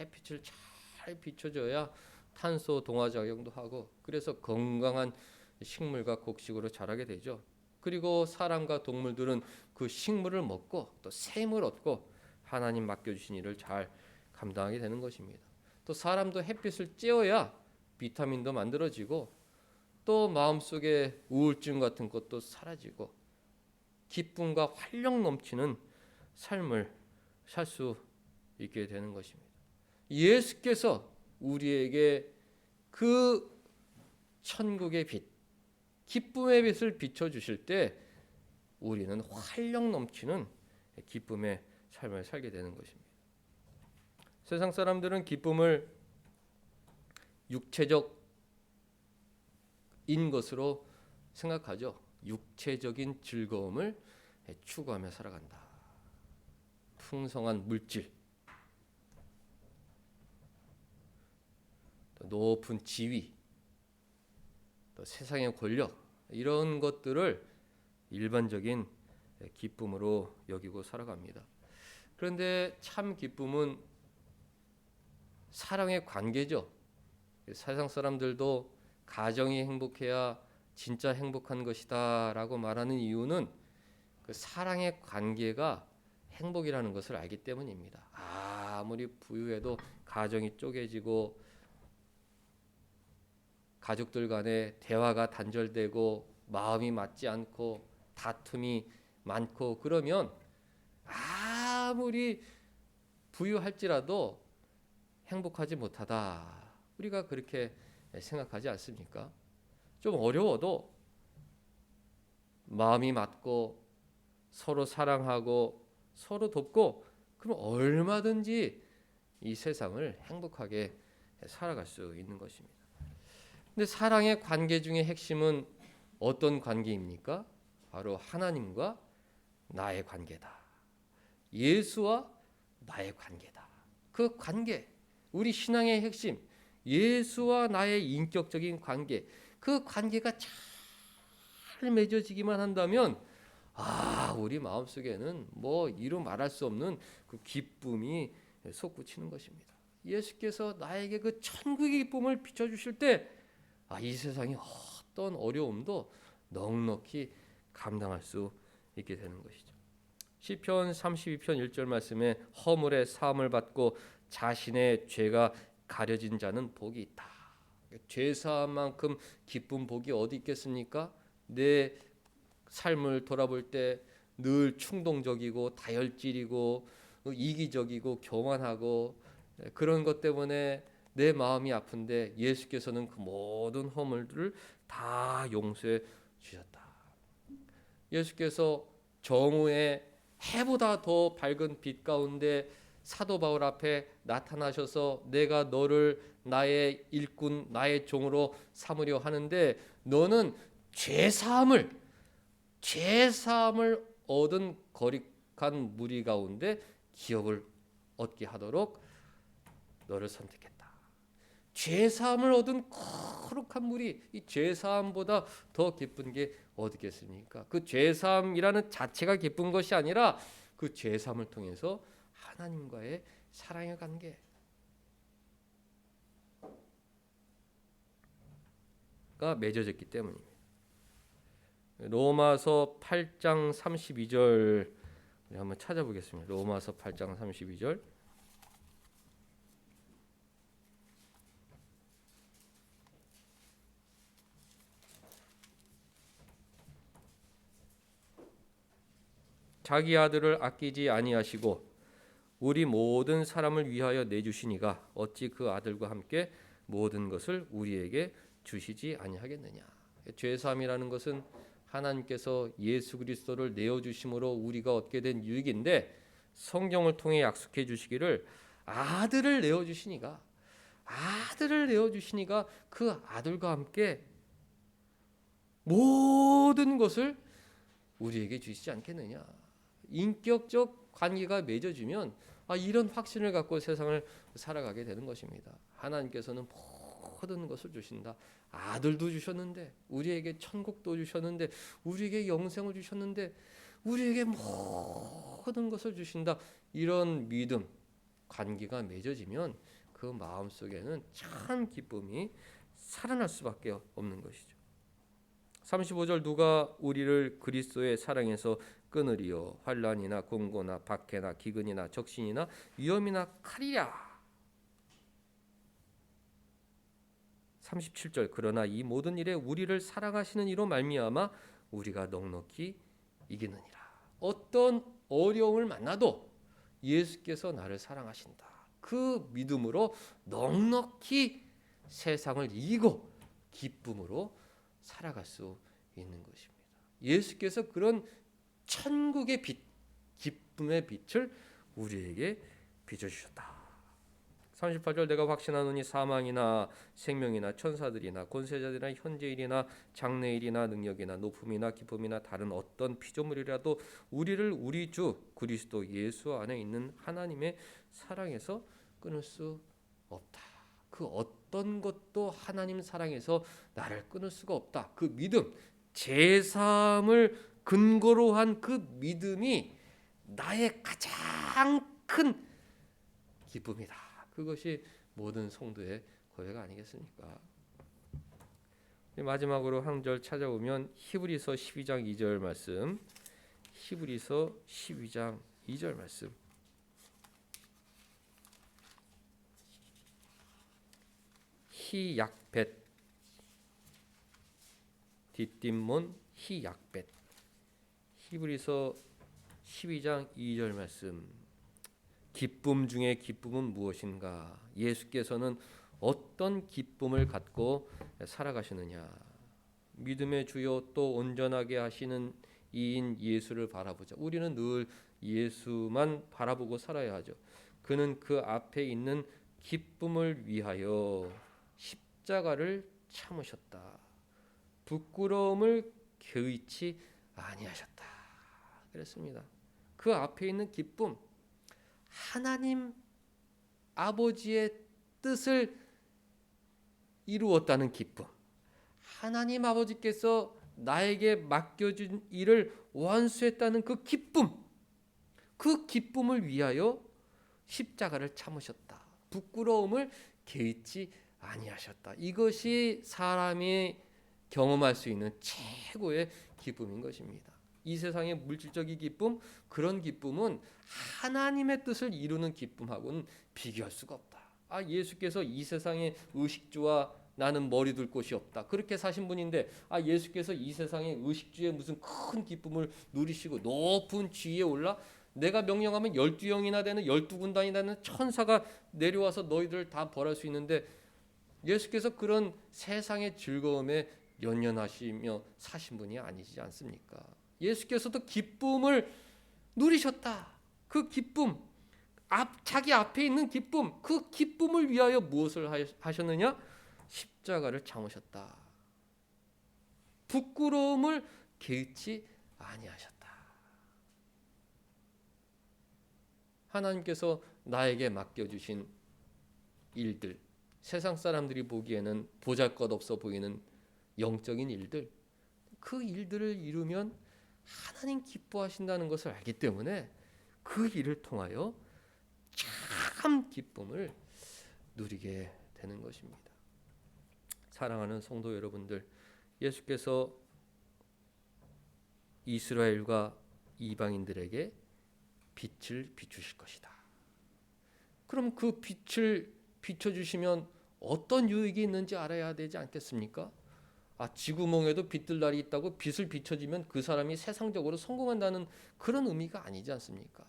햇빛을 잘 비춰줘야 탄소 동화 작용도 하고, 그래서 건강한 식물과 곡식으로 자라게 되죠. 그리고 사람과 동물들은 그 식물을 먹고 또 샘을 얻고 하나님 맡겨주신 일을 잘 감당하게 되는 것입니다. 또 사람도 햇빛을 쬐어야 비타민도 만들어지고, 또 마음속에 우울증 같은 것도 사라지고 기쁨과 활력 넘치는 삶을 살 수 있게 되는 것입니다. 예수께서 우리에게 그 천국의 빛, 기쁨의 빛을 비춰주실 때 우리는 활력 넘치는 기쁨의 삶을 살게 되는 것입니다. 세상 사람들은 기쁨을 육체적인 것으로 생각하죠. 육체적인 즐거움을 추구하며 살아간다. 풍성한 물질, 또 높은 지위, 또 세상의 권력, 이런 것들을 일반적인 기쁨으로 여기고 살아갑니다. 그런데 참 기쁨은 사랑의 관계죠. 세상 사람들도 가정이 행복해야 진짜 행복한 것이다 라고 말하는 이유는 그 사랑의 관계가 행복이라는 것을 알기 때문입니다. 아무리 부유해도 가정이 쪼개지고 가족들 간에 대화가 단절되고 마음이 맞지 않고 다툼이 많고, 그러면 아무리 부유할지라도 행복하지 못하다. 우리가 그렇게 생각하지 않습니까? 좀 어려워도 마음이 맞고 서로 사랑하고 서로 돕고, 그럼 얼마든지 이 세상을 행복하게 살아갈 수 있는 것입니다. 근데 사랑의 관계 중에 핵심은 어떤 관계입니까? 바로 하나님과 나의 관계다. 예수와 나의 관계다. 그 관계, 우리 신앙의 핵심, 예수와 나의 인격적인 관계, 그 관계가 잘 맺어지기만 한다면 우리 마음속에는 뭐 이루 말할 수 없는 그 기쁨이 솟구치는 것입니다. 예수께서 나에게 그 천국의 기쁨을 비춰주실 때 이 세상의 어떤 어려움도 넉넉히 감당할 수 있게 되는 것이죠. 시편 32편 1절 말씀에 허물의 사함을 받고 자신의 죄가 가려진 자는 복이 있다. 죄 사함만큼 기쁜 복이 어디 있겠습니까? 내 삶을 돌아볼 때 늘 충동적이고 다혈질이고 이기적이고 교만하고 그런 것 때문에 내 마음이 아픈데 예수께서는 그 모든 허물들을 다 용서해 주셨다. 예수께서 정오에 해보다 더 밝은 빛 가운데 사도 바울 앞에 나타나셔서 내가 너를 나의 일꾼 나의 종으로 삼으려 하는데 너는 죄사함을 얻은 거룩한 무리 가운데 기업을 얻게 하도록 너를 선택했다. 죄사함을 얻은 거룩한 무리, 이 죄사함보다 더 기쁜 게 어디겠습니까? 그 죄사함이라는 자체가 기쁜 것이 아니라 그 죄사함을 통해서 하나님과의 사랑의 관계가 맺어졌기 때문입니다. 로마서 8장 32절 한번 찾아보겠습니다. 로마서 8장 32절. 자기 아들을 아끼지 아니하시고 우리 모든 사람을 위하여 내주시니가 어찌 그 아들과 함께 모든 것을 우리에게 주시지 아니하겠느냐. 죄사함이라는 것은 하나님께서 예수 그리스도를 내어주심으로 우리가 얻게 된 유익인데 성경을 통해 약속해 주시기를 아들을 내어주시니가 그 아들과 함께 모든 것을 우리에게 주시지 않겠느냐. 인격적 관계가 맺어지면 이런 확신을 갖고 세상을 살아가게 되는 것입니다. 하나님께서는 모든 것을 주신다. 아들도 주셨는데 우리에게 천국도 주셨는데 우리에게 영생을 주셨는데 우리에게 모든 것을 주신다. 이런 믿음, 관계가 맺어지면 그 마음속에는 참 기쁨이 살아날 수밖에 없는 것이죠. 35절 누가 우리를 그리스도의 사랑에서 끊으리요 환난이나 공고나 박해나 기근이나 적신이나 위험이나 칼이랴. 37절 그러나 이 모든 일에 우리를 사랑하시는 이로 말미암아 우리가 넉넉히 이기느니라. 어떤 어려움을 만나도 예수께서 나를 사랑하신다. 그 믿음으로 넉넉히 세상을 이기고 기쁨으로 살아갈 수 있는 것입니다. 예수께서 그런 천국의 빛, 기쁨의 빛을 우리에게 비춰주셨다. 38절 내가 확신하노니 사망이나 생명이나 천사들이나 권세자들이나 현재일이나 장래일이나 능력이나 높음이나 기쁨이나 다른 어떤 피조물이라도 우리를 우리 주 그리스도 예수 안에 있는 하나님의 사랑에서 끊을 수 없다. 그 어떤 것도 하나님 사랑에서 나를 끊을 수가 없다. 그 믿음, 제사함을 근거로 한 그 믿음이 나의 가장 큰 기쁨이다. 그것이 모든 성도의 고백가 아니겠습니까? 마지막으로 한 절 찾아오면 히브리서 12장 2절 말씀. 히브리서 12장 2절 말씀. 히약벳 뒷뒷문 히약벳. 히브리서 12장 2절 말씀. 기쁨 중에 기쁨은 무엇인가? 예수께서는 어떤 기쁨을 갖고 살아가시느냐? 믿음의 주요 또 온전하게 하시는 이인 예수를 바라보자. 우리는 늘 예수만 바라보고 살아야 하죠. 그는 그 앞에 있는 기쁨을 위하여 십자가를 참으셨다. 부끄러움을 개의치 아니하셨다. 그랬습니다. 그 앞에 있는 기쁨, 하나님 아버지의 뜻을 이루었다는 기쁨, 하나님 아버지께서 나에게 맡겨준 일을 완수했다는 그 기쁨, 그 기쁨을 위하여 십자가를 참으셨다. 부끄러움을 개의치 아니하셨다. 이것이 사람이 경험할 수 있는 최고의 기쁨인 것입니다. 이 세상의 물질적인 기쁨, 그런 기쁨은 하나님의 뜻을 이루는 기쁨하고는 비교할 수가 없다. 예수께서 이 세상의 의식주와 나는 머리 둘 곳이 없다. 그렇게 사신 분인데 예수께서 이 세상의 의식주의 무슨 큰 기쁨을 누리시고 높은 지위에 올라 내가 명령하면 12영이나 되는 12군단이나 되는 천사가 내려와서 너희들을 다 벌할 수 있는데 예수께서 그런 세상의 즐거움에 연연하시며 사신 분이 아니지 않습니까? 예수께서도 기쁨을 누리셨다. 그 기쁨, 자기 앞에 있는 기쁨, 그 기쁨을 위하여 무엇을 하셨느냐? 십자가를 참으셨다. 부끄러움을 개의치 아니하셨다. 하나님께서 나에게 맡겨주신 일들, 세상 사람들이 보기에는 보잘것없어 보이는 영적인 일들, 그 일들을 이루면 하나님 기뻐하신다는 것을 알기 때문에 그 일을 통하여 참 기쁨을 누리게 되는 것입니다. 사랑하는 성도 여러분들, 예수께서 이스라엘과 이방인들에게 빛을 비추실 것이다. 그럼 그 빛을 비춰주시면 어떤 유익이 있는지 알아야 되지 않겠습니까? 지구멍에도 빛들 날이 있다고 빛을 비춰주면 그 사람이 세상적으로 성공한다는 그런 의미가 아니지 않습니까?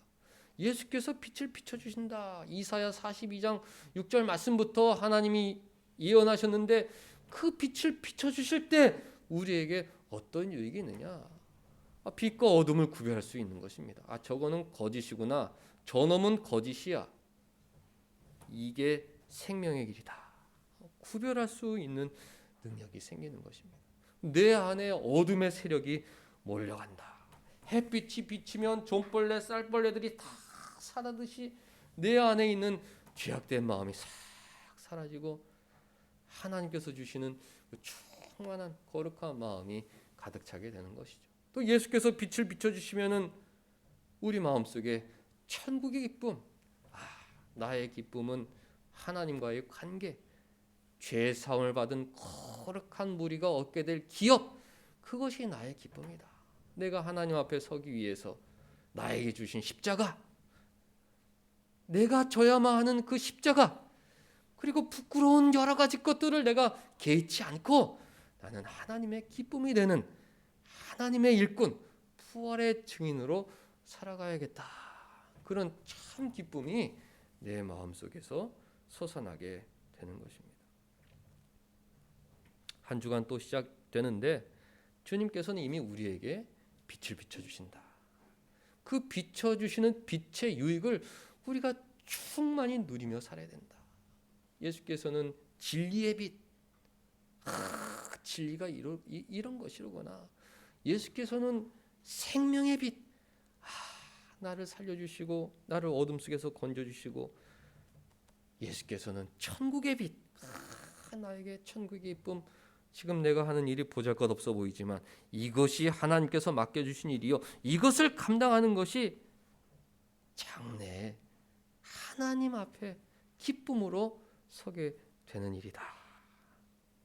예수께서 빛을 비춰주신다. 이사야 42장 6절 말씀부터 하나님이 예언하셨는데 그 빛을 비춰주실 때 우리에게 어떤 유익이 있느냐? 빛과 어둠을 구별할 수 있는 것입니다. 저거는 거짓이구나. 저놈은 거짓이야. 이게 생명의 길이다. 구별할 수 있는 능력이 생기는 것입니다. 내 안에 어둠의 세력이 몰려간다. 햇빛이 비치면 좀벌레, 쌀벌레들이 다 사라듯이 내 안에 있는 죄악된 마음이 싹 사라지고 하나님께서 주시는 그 충만한 거룩한 마음이 가득 차게 되는 것이죠. 또 예수께서 빛을 비춰주시면은 우리 마음속에 천국의 기쁨, 나의 기쁨은 하나님과의 관계, 죄 사함을 받은 거룩한 무리가 얻게 될 기업, 그것이 나의 기쁨이다. 내가 하나님 앞에 서기 위해서 나에게 주신 십자가, 내가 져야만 하는 그 십자가, 그리고 부끄러운 여러 가지 것들을 내가 개의치 않고 나는 하나님의 기쁨이 되는 하나님의 일꾼, 부활의 증인으로 살아가야겠다. 그런 참 기쁨이 내 마음속에서 솟아나게 되는 것입니다. 한 주간 또 시작되는데 주님께서는 이미 우리에게 빛을 비춰주신다. 그 비춰주시는 빛의 유익을 우리가 충만히 누리며 살아야 된다. 예수께서는 진리의 빛, 진리가 이런 것이로구나. 예수께서는 생명의 빛, 나를 살려주시고 나를 어둠 속에서 건져주시고, 예수께서는 천국의 빛, 나에게 천국의 기쁨. 지금 내가 하는 일이 보잘것없어 보이지만 이것이 하나님께서 맡겨주신 일이요, 이것을 감당하는 것이 장래에 하나님 앞에 기쁨으로 서게 되는 일이다.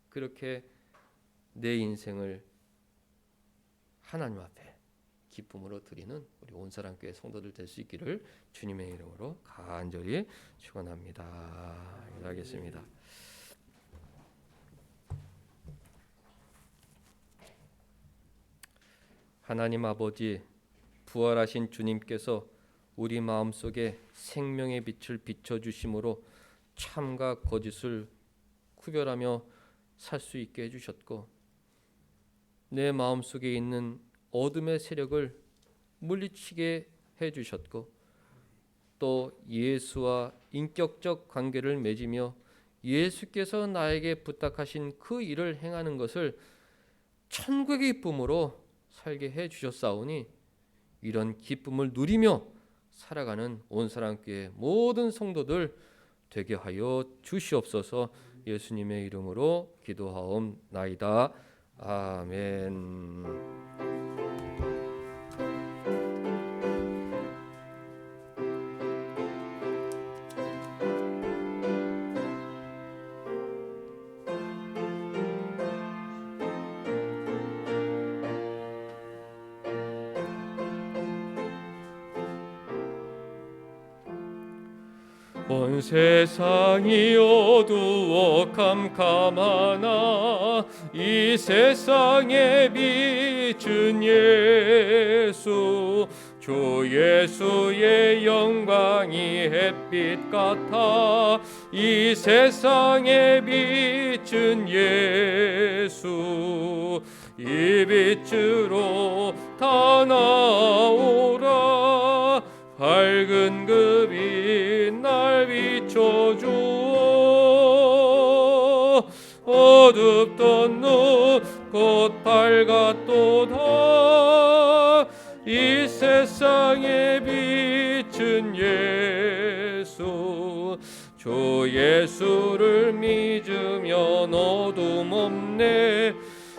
그렇게 내 인생을 하나님 앞에 기쁨으로 드리는 우리 온사랑교회 성도들 될 수 있기를 주님의 이름으로 간절히 축원합니다. 기도하겠습니다. 하나님 아버지, 부활하신 주님께서 우리 마음속에 생명의 빛을 비춰주심으로 참과 거짓을 구별하며 살 수 있게 해주셨고, 내 마음속에 있는 어둠의 세력을 물리치게 해주셨고, 또 예수와 인격적 관계를 맺으며 예수께서 나에게 부탁하신 그 일을 행하는 것을 천국의 기쁨으로 살게 해주셨사오니 이런 기쁨을 누리며 살아가는 온사랑교회 모든 성도들 되게 하여 주시옵소서. 예수님의 이름으로 기도하옵나이다. 아멘. 온 세상이 어두워 캄캄하나 이 세상에 비춘 예수, 주 예수의 영광이 햇빛 같아 이 세상에 비춘 예수, 이 빛으로 다 나오라. 밝은 그 빛 날 비춰주어 어둡던 눈 곧 밝았도다. 이 세상에 비춘 예수, 주 예수를 믿으면 어둠 없네.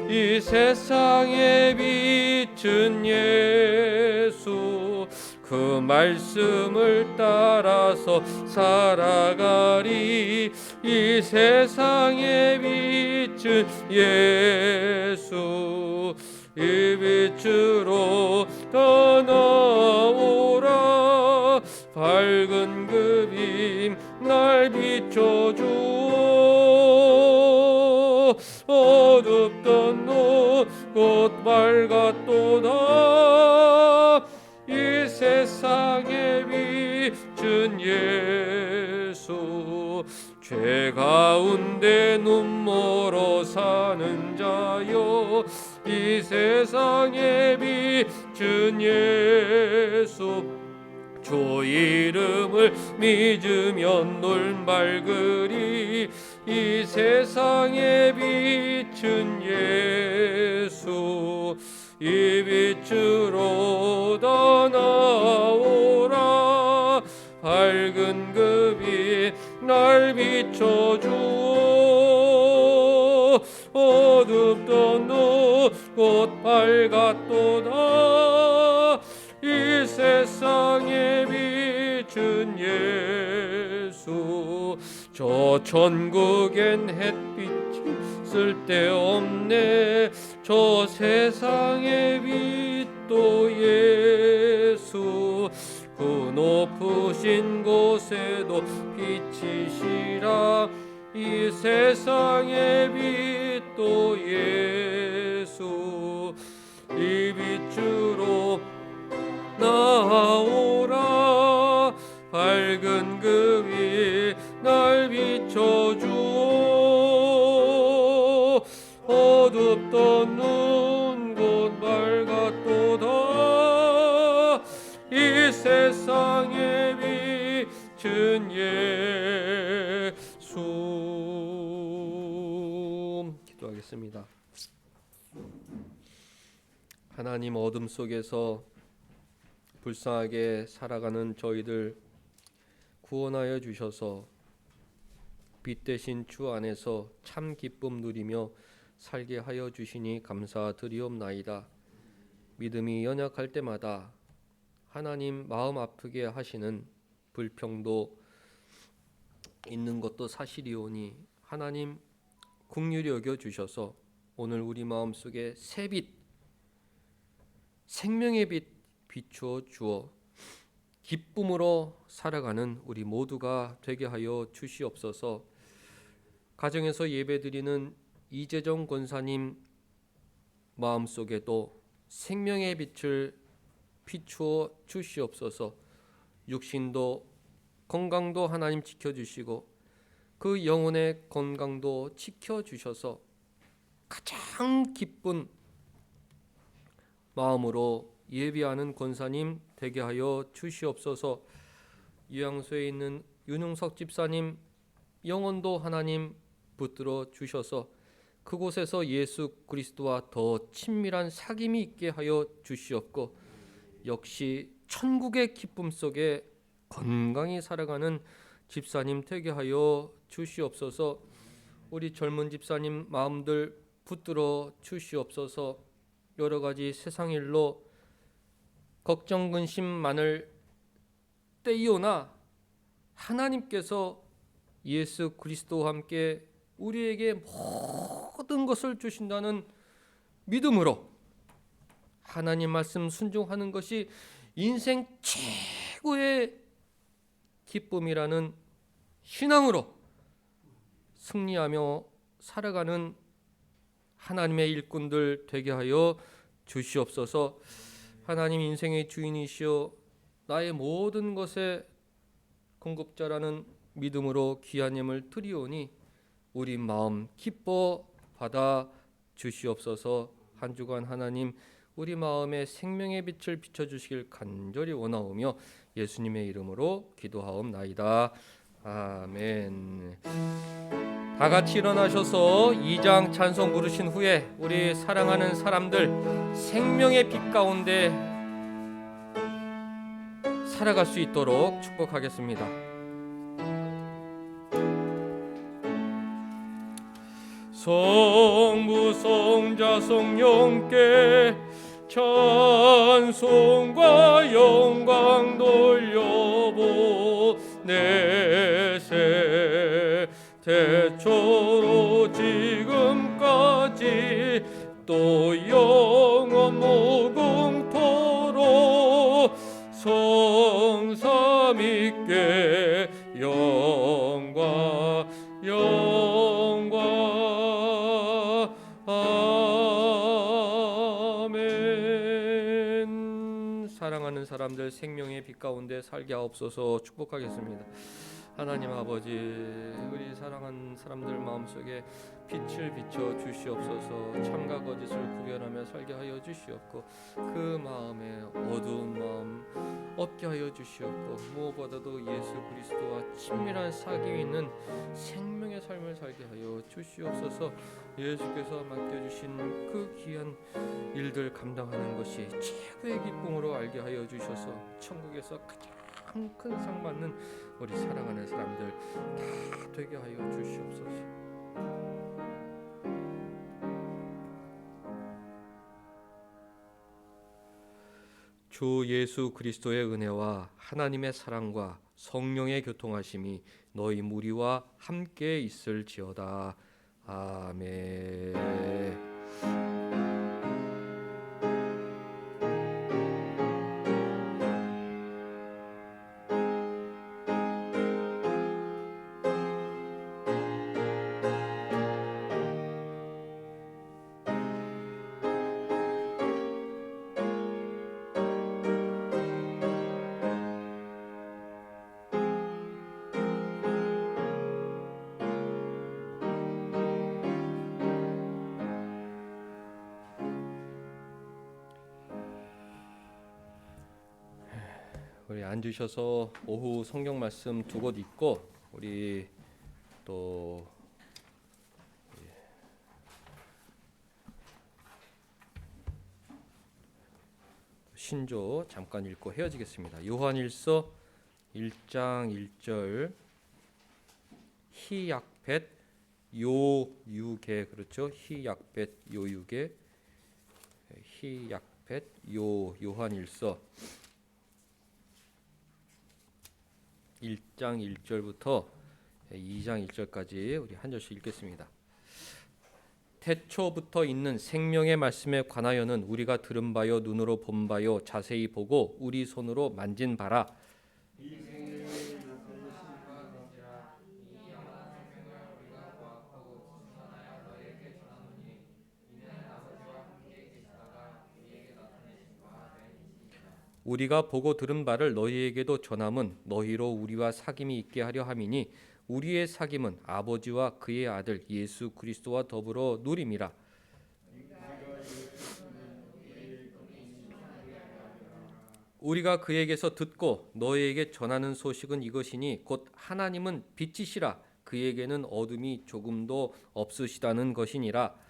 이 세상에 비춘 예수, 그 말씀을 따라서 살아가리. 이 세상에 비춘 예수, 이 빛으로 떠나오라. 밝은 그 빛 날 비춰주어 어둡던 눈 곧 밝았도다. 이 세상에 비춘 예수, 죄 가운데 눈멀어 사는 자여 이 세상에 비춘 예수, 주 이름을 믿으면 눈 맑으리. 이 세상에 비춘 예수, 이 빛으로 더 나오라. 밝은 그 빛 날 비춰주어 어둡던 눈 곧 밝았도다. 이 세상에 비춘 예수, 저 천국엔 햇빛이 쓸데없네. 저 세상의 빛도 예수, 그 높으신 곳에도 빛이시라. 이 세상의 빛도 예수, 이 빛으로 나오라. 밝은 그 빛 날 비춰주어 어둡던 눈 곧 밝았도다. 이 세상에 비춘 예수. 기도하겠습니다. 하나님, 어둠 속에서 불쌍하게 살아가는 저희들 구원하여 주셔서 빛 대신 주 안에서 참 기쁨 누리며 살게 하여 주시니 감사드리옵나이다. 믿음이 연약할 때마다 하나님 마음 아프게 하시는 불평도 있는 것도 사실이오니 하나님 긍휼히 여겨 주셔서 오늘 우리 마음속에 새빛, 생명의 빛 비추어 주어 기쁨으로 살아가는 우리 모두가 되게 하여 주시옵소서. 가정에서 예배드리는 이재정 권사님 마음속에도 생명의 빛을 비추어 주시옵소서. 육신도 건강도 하나님 지켜주시고 그 영혼의 건강도 지켜주셔서 가장 기쁜 마음으로 예비하는 권사님 되게 하여 주시옵소서. 유양소에 있는 윤용석 집사님 영혼도 하나님 붙들어 주셔서 그곳에서 예수 그리스도와 더 친밀한 사귐이 있게 하여 주시옵고 역시 천국의 기쁨 속에 건강히 살아가는 집사님 되게 하여 주시옵소서. 우리 젊은 집사님 마음들 붙들어 주시옵소서. 여러 가지 세상 일로 걱정 근심 많을 때이오나 하나님께서 예수 그리스도와 함께 우리에게 모든 것을 주신다는 믿음으로 하나님 말씀 순종하는 것이 인생 최고의 기쁨이라는 신앙으로 승리하며 살아가는 하나님의 일꾼들 되게 하여 주시옵소서. 하나님 인생의 주인이시여 나의 모든 것의 공급자라는 믿음으로 귀한 예물 드리오니 우리 마음 기뻐 받아 주시옵소서. 한 주간 하나님 우리 마음에 생명의 빛을 비춰주시길 간절히 원하오며 예수님의 이름으로 기도하옵나이다. 아멘. 다 같이 일어나셔서 2장 찬송 부르신 후에 우리 사랑하는 사람들 생명의 빛 가운데 살아갈 수 있도록 축복하겠습니다. 성부 성자 성령께 찬송과 영광 돌려보내세. 태초로 지금까지 또 영원 무궁토록 성삼위께 영광 아멘. 사랑하는 사람들 생명의 빛 가운데 살게 하옵소서. 축복하겠습니다. 하나님 아버지, 우리 사랑하는 사람들 마음속에 빛을 비춰 주시옵소서. 참과 거짓을 구별하며 살게 하여 주시옵고 그 마음에 어두운 마음 없게 하여 주시옵고 무엇보다도 예수 그리스도와 친밀한 사귐이 있는 생명의 삶을 살게 하여 주시옵소서. 예수께서 맡겨주신 그 귀한 일들 감당하는 것이 최고의 기쁨으로 알게 하여 주셔서 천국에서 가장 큰 상 받는 우리 사랑하는 사람들 다 되게 하여 주시옵소서. 주 예수 그리스도의 은혜와 하나님의 사랑과 성령의 교통하심이 너희 무리와 함께 있을지어다. 아멘. 우리 앉으셔서 오후 성경 말씀 두 곳 읽고 우리 또 신조 잠깐 읽고 헤어지겠습니다. 요한일서 1장 1절 희약벳 요유게, 그렇죠? 희약벳 요유게, 희약벳 요한일서 1장 1절부터 2장 1절까지 우리 한 절씩 읽겠습니다. 태초부터 있는 생명의 말씀에 관하여는 우리가 들은 바요 눈으로 본 바요 자세히 보고 우리 손으로 만진 바라. 우리가 보고 들은 바를 너희에게도 전함은 너희로 우리와 사귐이 있게 하려 함이니 우리의 사귐은 아버지와 그의 아들 예수 그리스도와 더불어 누림이라. 우리가 그에게서 듣고 너희에게 전하는 소식은 이것이니 곧 하나님은 빛이시라 그에게는 어둠이 조금도 없으시다는 것이니라.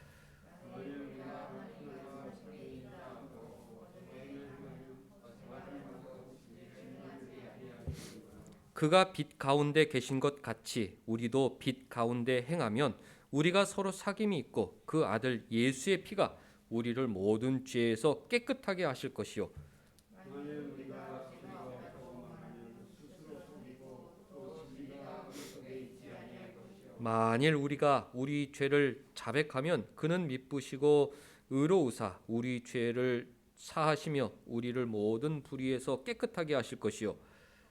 그가 빛 가운데 계신 것 같이 우리도 빛 가운데 행하면 우리가 서로 사귐이 있고 그 아들 예수의 피가 우리를 모든 죄에서 깨끗하게 하실 것이요 만일 우리가 죄가 없다고 말하면 스스로 속이고 또 진리가 우리 속에 있지 아니할 것이요 만일 우리가 우리 죄를 자백하면 그는 미쁘시고 의로우사 우리 죄를 사하시며 우리를 모든 불의에서 깨끗하게 하실 것이요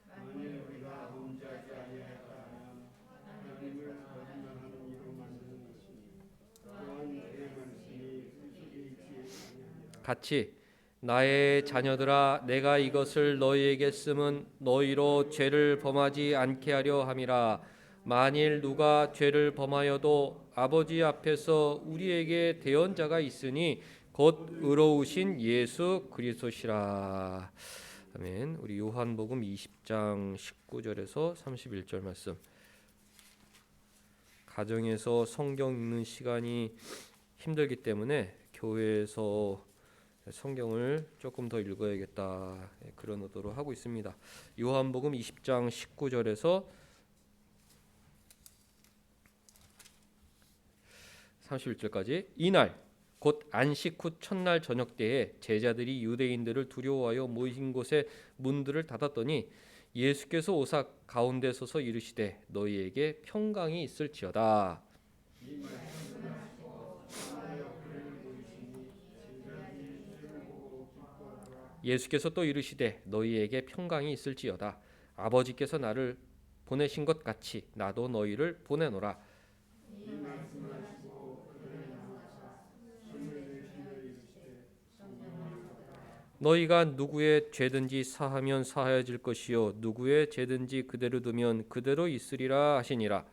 만일 우리가 범죄하지 아니하였다 하면 하나님을 거짓말하는 이로 만드는 것이니 또한 그의 말씀이 우리 속에 있지 아니하니라. 같이 나의 자녀들아 내가 이것을 너희에게 쓰면 너희로 죄를 범하지 않게 하려 함이라. 만일 누가 죄를 범하여도 아버지 앞에서 우리에게 대언자가 있으니 곧 의로우신 예수 그리스도시라. 아멘. 우리 요한복음 20장 19절에서 31절 말씀. 가정에서 성경 읽는 시간이 힘들기 때문에 교회에서 성경을 조금 더 읽어야겠다 그런 의도로 하고 있습니다. 요한복음 20장 19절에서 31절까지. 이날 곧 안식 후 첫날 저녁 때에 제자들이 유대인들을 두려워하여 모인 곳에 문들을 닫았더니 예수께서 오사 가운데 서서 이르시되 너희에게 평강이 있을지어다. 예수께서 또 이르시되 너희에게 평강이 있을지어다. 아버지께서 나를 보내신 것 같이 나도 너희를 보내노라. 너희가 누구의 죄든지 사하면 사하여질 것이요 누구의 죄든지 그대로 두면 그대로 있으리라 하시니라.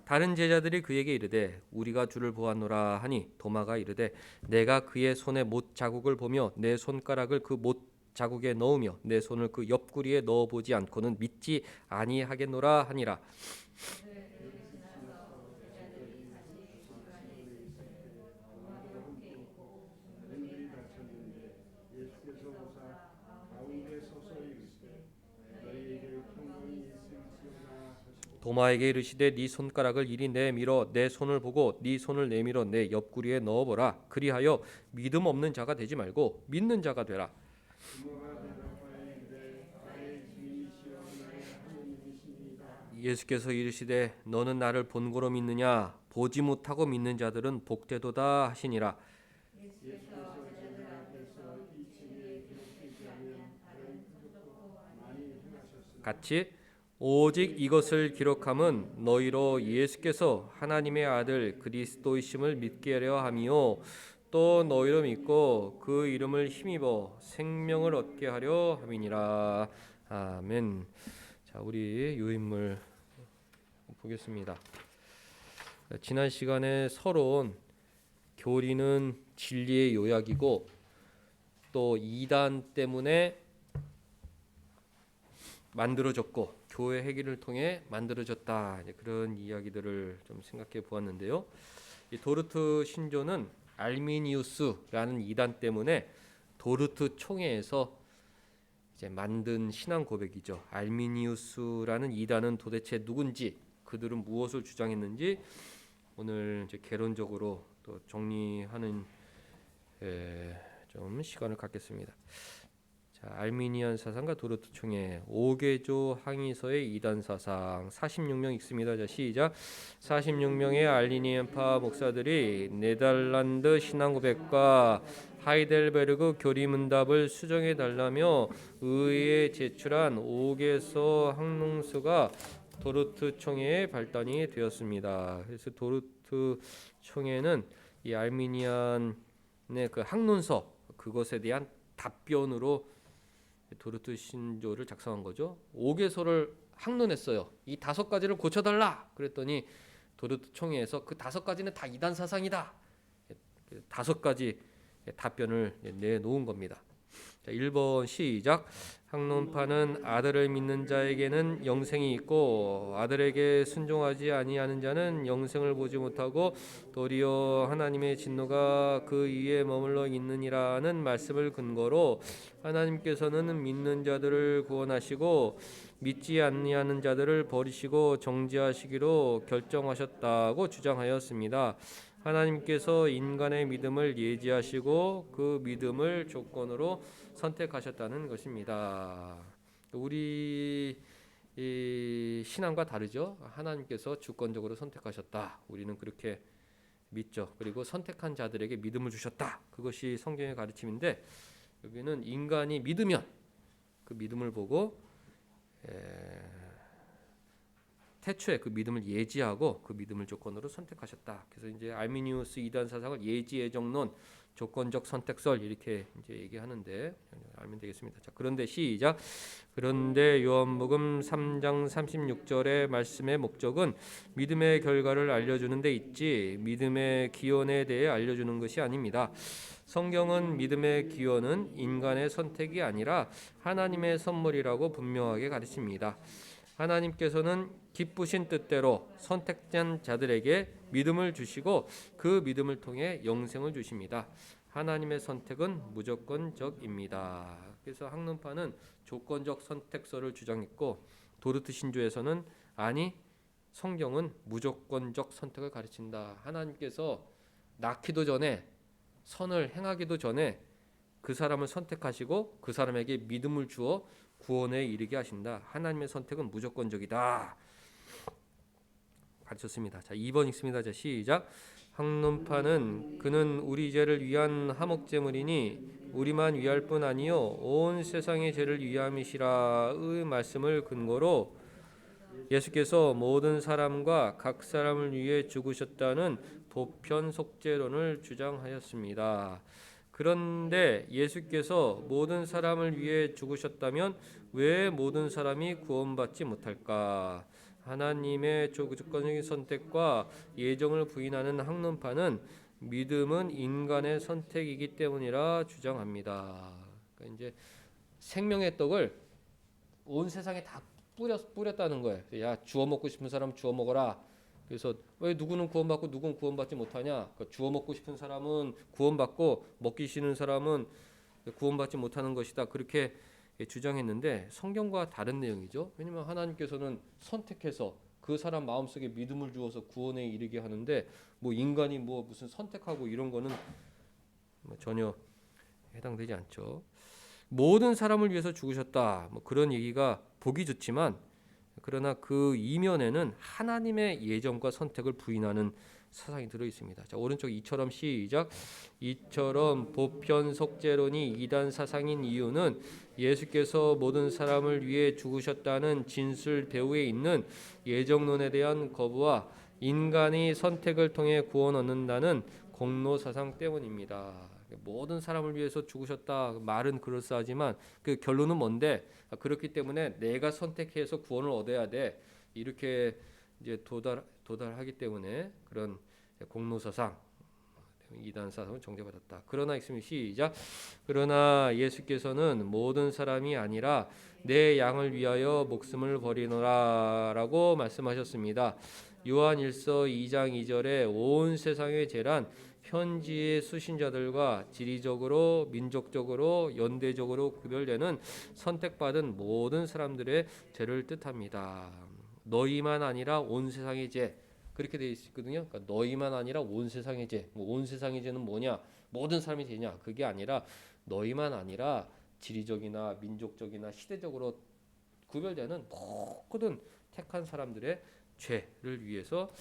다른 제자들이 그에게 이르되 우리가 주를 보았노라 하니 도마가 이르되 내가 그의 손에 못 자국을 보며 내 손가락을 그 못 자국에 넣으며 내 손을 그 옆구리에 넣어 보지 않고는 믿지 아니하겠노라 하니라. 예수께서 오사 가운데 서서 이르시되 너희에게 평강이 있을지어다 하시고 도마에게 이르시되 네 손가락을 이리 내밀어 내 손을 보고 네 손을 내밀어 내 옆구리에 넣어보라. 그리하여 믿음 없는 자가 되지 말고 믿는 자가 되라. 부모가 대답하여 이르되 나의 주인이시여 나의 하나님이시니이다. 예수께서 이르시되 너는 나를 본고로 믿느냐 보지 못하고 믿는 자들은 복되도다 하시니라. 같이 오직 이것을 기록함은 너희로 예수께서 하나님의 아들 그리스도이심을 믿게 하려 함이요 또 너희로 믿고 그 이름을 힘입어 생명을 얻게 하려 함이니라. 아멘. 자, 우리 유인물 보겠습니다. 지난 시간에 서론 교리는 진리의 요약이고 또 이단 때문에 만들어졌고 교회 회개를 통해 만들어졌다. 그런 이야기들을 좀 생각해 보았는데요. 이 도르트 신조는 알미니우스라는 이단 때문에 도르트 총회에서 이제 만든 신앙 고백이죠. 알미니우스라는 이단은 도대체 누군지, 그들은 무엇을 주장했는지 오늘 이제 개론적으로 또 정리하는 좀 시간을 갖겠습니다. 자, 알미니안 사상과 도르트 총회 5개조 항의서의 이단 사상 46명 읽습니다. 자, 시작. 46명의 알미니안파 목사들이 네덜란드 신앙 고백과 하이델베르그 교리 문답을 수정해 달라며 의회에 제출한 5개서 항농서가 도르트 총회의 발단이 되었습니다. 그래서 도르트 총회는 이 알미니안의 그 항론서 그것에 대한 답변으로 도르트 신조를 작성한 거죠. 5개서를 항론했어요. 이 5가지를 고쳐달라 그랬더니 도르트 총회에서 그 5가지는 다 이단 사상이다. 5가지 답변을 내놓은 겁니다. 자, 1번 시작. 항론파는 아들을 믿는 자에게는 영생이 있고 아들에게 순종하지 아니하는 자는 영생을 보지 못하고 도리어 하나님의 진노가 그 위에 머물러 있느니라는 말씀을 근거로 하나님께서는 믿는 자들을 구원하시고 믿지 아니하는 자들을 버리시고 정죄하시기로 결정하셨다고 주장하였습니다. 하나님께서 인간의 믿음을 예지하시고 그 믿음을 조건으로 선택하셨다는 것입니다. 우리 이 신앙과 다르죠. 하나님께서 주권적으로 선택하셨다. 우리는 그렇게 믿죠. 그리고 선택한 자들에게 믿음을 주셨다. 그것이 성경의 가르침인데 여기는 인간이 믿으면 그 믿음을 보고 태초에 그 믿음을 예지하고 그 믿음을 조건으로 선택하셨다. 그래서 이제 알미니우스 이단 사상을 예지 예정론 조건적 선택설 이렇게 이제 얘기하는데 알면 되겠습니다. 자, 그런데 시작. 그런데 요한복음 3장 36절의 말씀의 목적은 믿음의 결과를 알려주는 데 있지 믿음의 기원에 대해 알려주는 것이 아닙니다. 성경은 믿음의 기원은 인간의 선택이 아니라 하나님의 선물이라고 분명하게 가르칩니다. 하나님께서는 기쁘신 뜻대로 선택된 자들에게 믿음을 주시고 그 믿음을 통해 영생을 주십니다. 하나님의 선택은 무조건적입니다. 그래서 항론파는 조건적 선택설을 주장했고 도르트 신조에서는 아니 성경은 무조건적 선택을 가르친다. 하나님께서 낳기도 전에 선을 행하기도 전에 그 사람을 선택하시고 그 사람에게 믿음을 주어 구원에 이르게 하신다. 하나님의 선택은 무조건적이다. 가르쳤습니다. 자, 2번 읽습니다. 자, 시작. 항론파는 그는 우리 죄를 위한 화목제물이니 우리만 위할 뿐 아니요 온 세상의 죄를 위함이시라의 말씀을 근거로 예수께서 모든 사람과 각 사람을 위해 죽으셨다는 보편 속죄론을 주장하였습니다. 그런데 예수께서 모든 사람을 위해 죽으셨다면 왜 모든 사람이 구원받지 못할까? 하나님의 조건적인 선택과 예정을 부인하는 항론파는 믿음은 인간의 선택이기 때문이라 주장합니다. 그러니까 이제 생명의 떡을 온 세상에 다 뿌렸다는 거예요. 야, 주워 먹고 싶은 사람 주워 먹어라. 그래서 왜 누구는 구원받고 누구는 구원받지 못하냐? 그러니까 주워 먹고 싶은 사람은 구원받고 먹기 싫은 사람은 구원받지 못하는 것이다. 그렇게 주장했는데 성경과 다른 내용이죠. 왜냐하면 하나님께서는 선택해서 그 사람 마음속에 믿음을 주어서 구원에 이르게 하는데 뭐 인간이 뭐 무슨 선택하고 이런 거는 전혀 해당되지 않죠. 모든 사람을 위해서 죽으셨다. 뭐 그런 얘기가 보기 좋지만 그러나 그 이면에는 하나님의 예정과 선택을 부인하는 사상이 들어 있습니다. 자, 오른쪽 이처럼 시작. 이처럼 보편 속죄론이 이단 사상인 이유는 예수께서 모든 사람을 위해 죽으셨다는 진술 배후에 있는 예정론에 대한 거부와 인간이 선택을 통해 구원 얻는다는 공로 사상 때문입니다. 모든 사람을 위해서 죽으셨다 말은 그럴싸하지만 그 결론은 뭔데? 그렇기 때문에 내가 선택해서 구원을 얻어야 돼. 이렇게 이제 도달하기 때문에 그런 공로 사상 이단 사상을 정죄받았다. 그러나 있으면 시작. 그러나 예수께서는 모든 사람이 아니라 내 양을 위하여 목숨을 버리노라라고 말씀하셨습니다. 요한 1서 2장 2절에 온 세상의 죄란 현지의 수신자들과 지리적으로 민족적으로 연대적으로 구별되는 선택받은 모든 사람들의 죄를 뜻합니다. 너희만 아니라 온 세상의 죄 그렇게 되어 있거든요. 그러니까 너희만 아니라 온 세상의 죄. 온 세상의 죄는 뭐냐? 모든 사람이 죄냐? 그게 아니라 너희만 아니라 지리적이나 민족적이나 시대적으로 구별되는 모든 택한 사람들의 죄를 위해서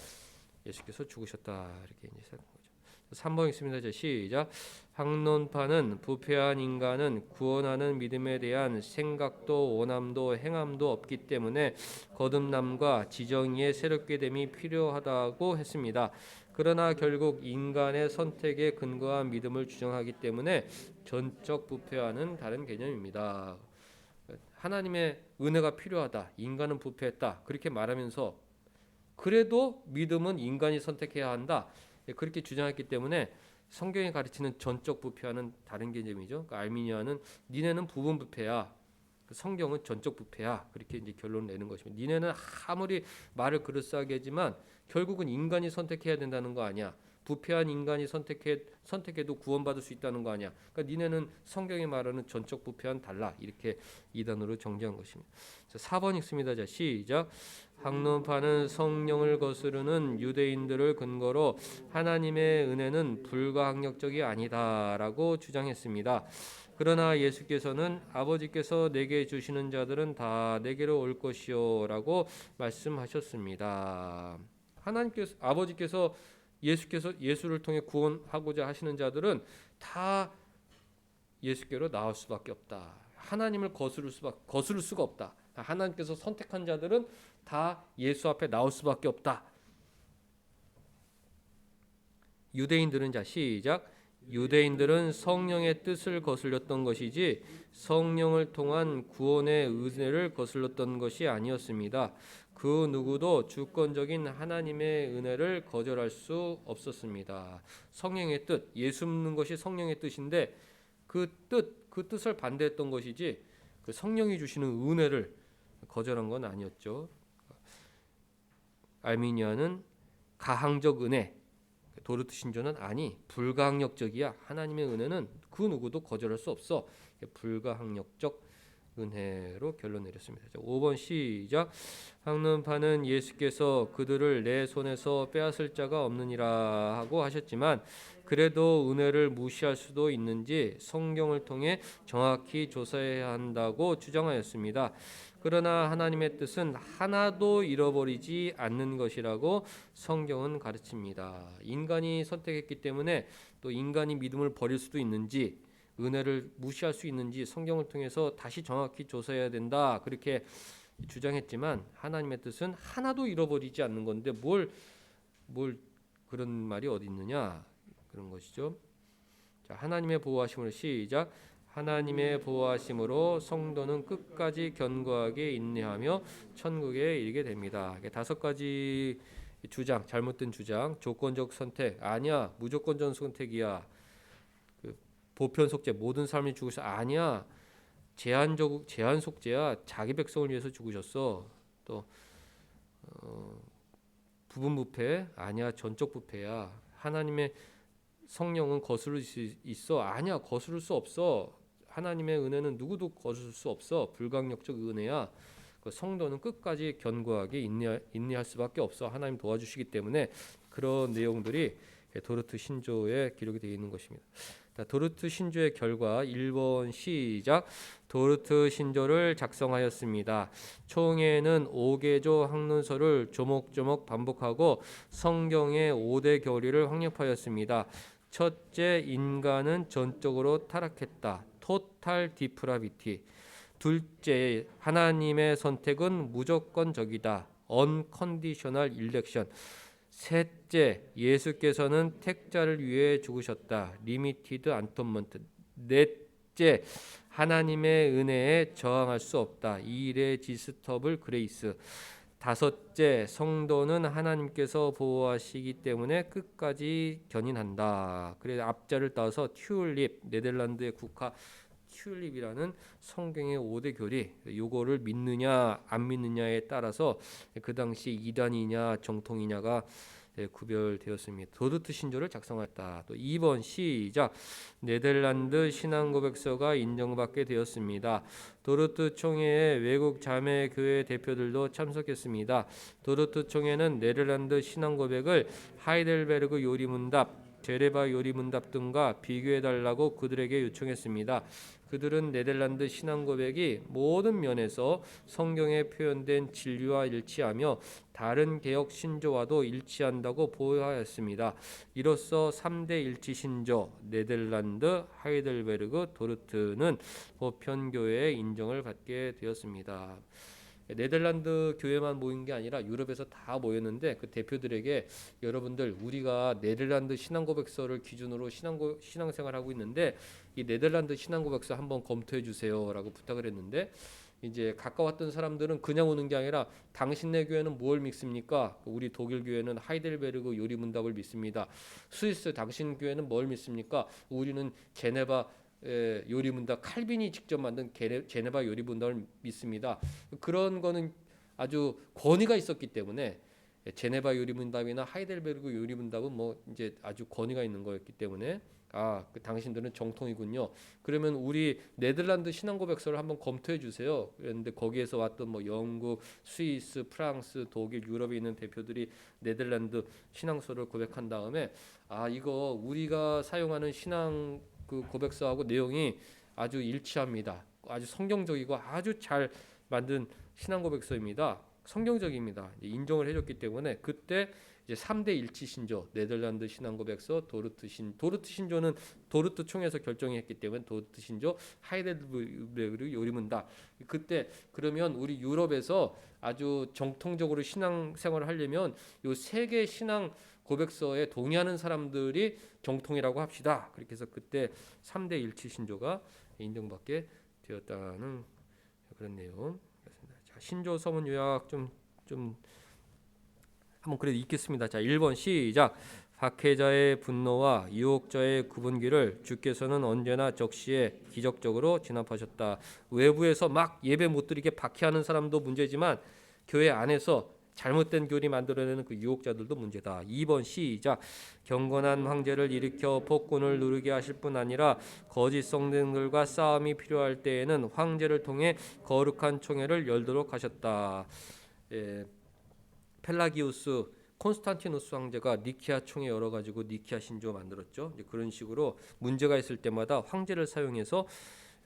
예수께서 죽으셨다. 이렇게 이제 생각한 거죠. 3번 있습니다. 자, 시작. 항론파는 부패한 인간은 구원하는 믿음에 대한 생각도 원함도 행함도 없기 때문에 거듭남과 지정의의 새롭게 됨이 필요하다고 했습니다. 그러나 결국 인간의 선택에 근거한 믿음을 주장하기 때문에 전적 부패와는 다른 개념입니다. 하나님의 은혜가 필요하다. 인간은 부패했다. 그렇게 말하면서 그래도 믿음은 인간이 선택해야 한다. 그렇게 주장했기 때문에 성경이 가르치는 전적 부패와는 다른 개념이죠. 그러니까 알미니아는 니네는 부분 부패야. 성경은 전적 부패야. 그렇게 이제 결론을 내는 것입니다. 니네는 아무리 말을 그럴싸하게 하지만 결국은 인간이 선택해야 된다는 거 아니야. 부패한 인간이 선택해도 구원받을 수 있다는 거 아니야. 그러니까 니네는 성경이 말하는 전적 부패와는 달라. 이렇게 이단으로 정죄한 것입니다. 자, 4번 읽습니다. 자, 시작. 학론파는 성령을 거스르는 유대인들을 근거로 하나님의 은혜는 불가항력적이 아니다라고 주장했습니다. 그러나 예수께서는 아버지께서 내게 주시는 자들은 다 내게로 올 것이요라고 말씀하셨습니다. 아버지께서 예수를 통해 구원하고자 하시는 자들은 다 예수께로 나올 수밖에 없다. 하나님을 거스를 수가 없다. 하나님께서 선택한 자들은 다 예수 앞에 나올 수밖에 없다. 유대인들은 자 시작. 유대인들은 성령의 뜻을 거슬렸던 것이지 성령을 통한 구원의 은혜를 거슬렀던 것이 아니었습니다. 그 누구도 주권적인 하나님의 은혜를 거절할 수 없었습니다. 성령의 뜻, 예수 믿는 것이 성령의 뜻인데 그 뜻을 반대했던 것이지 그 성령이 주시는 은혜를 거절한 건 아니었죠. 알미니아는 가항적 은혜, 도르트 신조는 아니 불가항력적이야. 하나님의 은혜는 그 누구도 거절할 수 없어. 불가항력적 은혜로 결론 내렸습니다. 5번 시작. 학론파는 예수께서 그들을 내 손에서 빼앗을 자가 없느니라 하고 하셨지만 그래도 은혜를 무시할 수도 있는지 성경을 통해 정확히 조사해야 한다고 주장하였습니다. 그러나 하나님의 뜻은 하나도 잃어버리지 않는 것이라고 성경은 가르칩니다. 인간이 선택했기 때문에 또 인간이 믿음을 버릴 수도 있는지 은혜를 무시할 수 있는지 성경을 통해서 다시 정확히 조사해야 된다. 그렇게 주장했지만 하나님의 뜻은 하나도 잃어버리지 않는 건데 뭘 그런 말이 어디 있느냐 그런 것이죠. 자, 하나님의 보호하심으로 시작. 하나님의 보호하심으로 성도는 끝까지 견고하게 인내하며 천국에 이르게 됩니다. 5가지 주장, 잘못된 주장, 조건적 선택 아니야, 무조건적 선택이야. 보편 속죄, 모든 사람이 죽으셔 아니야. 제한 속죄야. 자기 백성을 위해서 죽으셨어. 또 부분 부패 아니야. 전적 부패야. 하나님의 성령은 거스를 수 있어 아니야. 거스를 수 없어. 하나님의 은혜는 누구도 거스를 수 없어. 불가항력적 은혜야. 성도는 끝까지 견고하게 인내할 수밖에 없어. 하나님 도와주시기 때문에 그런 내용들이 도르트 신조에 기록이 되어 있는 것입니다. 도르트 신조의 결과 1번 시작. 도르트 신조를 작성하였습니다. 총회는 5개조 학문서를 조목조목 반복하고 성경의 5대 교리를 확립하였습니다. 첫째, 인간은 전적으로 타락했다. 토탈 디프라비티. 둘째, 하나님의 선택은 무조건적이다. 언컨디셔널 일렉션. 셋째, 예수께서는 택자를 위해 죽으셨다. 리미티드 안톤먼트. 넷째, 하나님의 은혜에 저항할 수 없다. 이레지스터블 그레이스. 다섯째, 성도는 하나님께서 보호하시기 때문에 끝까지 견인한다. 그래서 앞자를 따서 튤립, 네덜란드의 국화 튤립이라는 성경의 5대 교리, 요거를 믿느냐 안 믿느냐에 따라서 그 당시 이단이냐 정통이냐가 구별되었습니다. 도르트 신조를 작성했다. 또 2번 시작. 네덜란드 신앙고백서가 인정받게 되었습니다. 도르트 총회에 외국 자매교회 대표들도 참석했습니다. 도르트 총회는 네덜란드 신앙고백을 하이델베르그 요리문답, 제레바 요리문답 등과 비교해달라고 그들에게 요청했습니다. 그들은 네덜란드 신앙고백이 모든 면에서 성경에 표현된 진리와 일치하며 다른 개혁 신조와도 일치한다고 보여하였습니다. 이로써 3대 일치 신조 네덜란드, 하이델베르그, 도르트는 보편교회의 인정을 받게 되었습니다. 네덜란드 교회만 모인 게 아니라 유럽에서 다 모였는데 그 대표들에게 여러분들 우리가 네덜란드 신앙고백서를 기준으로 신앙생활하고 있는데 이 네덜란드 신앙고백서 한번 검토해 주세요라고 부탁을 했는데 이제 가까웠던 사람들은 그냥 오는 게 아니라 당신네 교회는 뭘 믿습니까? 우리 독일 교회는 하이델베르그 요리문답을 믿습니다. 스위스 당신 교회는 뭘 믿습니까? 우리는 제네바 요리문답 칼빈이 직접 만든 제네바 요리문답을 믿습니다. 그런 거는 아주 권위가 있었기 때문에 제네바 요리문답이나 하이델베르그 요리문답은 뭐 이제 아주 권위가 있는 거였기 때문에 그 당신들은 정통이군요. 그러면 우리 네덜란드 신앙고백서를 한번 검토해 주세요. 그런데 거기에서 왔던 뭐 영국, 스위스, 프랑스, 독일, 유럽에 있는 대표들이 네덜란드 신앙서를 고백한 다음에 이거 우리가 사용하는 신앙 그 고백서하고 내용이 아주 일치합니다. 아주 성경적이고 아주 잘 만든 신앙 고백서입니다. 성경적입니다. 인정을 해줬기 때문에 그때 이제 3대 일치 신조 네덜란드 신앙 고백서 도르트 신조는 도르트 총회에서 결정했기 때문에 도르트 신조 하이델베르그 요리문답. 그때 그러면 우리 유럽에서 아주 정통적으로 신앙 생활을 하려면 요 세 개 신앙 고백서에 동의하는 사람들이 정통이라고 합시다. 그렇게 해서 그때 3대 일치 신조가 인정받게 되었다는 그런 내용. 자, 신조 서문 요약 좀 한번 그래도 읽겠습니다. 자, 1번 시작. 박해자의 분노와 유혹자의 구분기를 주께서는 언제나 적시에 기적적으로 진압하셨다. 외부에서 막 예배 못 드리게 박해하는 사람도 문제지만 교회 안에서 잘못된 교리 만들어내는 그 유혹자들도 문제다. 2번 시작. 경건한 황제를 일으켜 폭군을 누르게 하실 뿐 아니라 거짓 성들과 싸움이 필요할 때에는 황제를 통해 거룩한 총회를 열도록 하셨다. 펠라기우스 콘스탄티누스 황제가 니케아 총회 열어가지고 니케아 신조 만들었죠. 이제 그런 식으로 문제가 있을 때마다 황제를 사용해서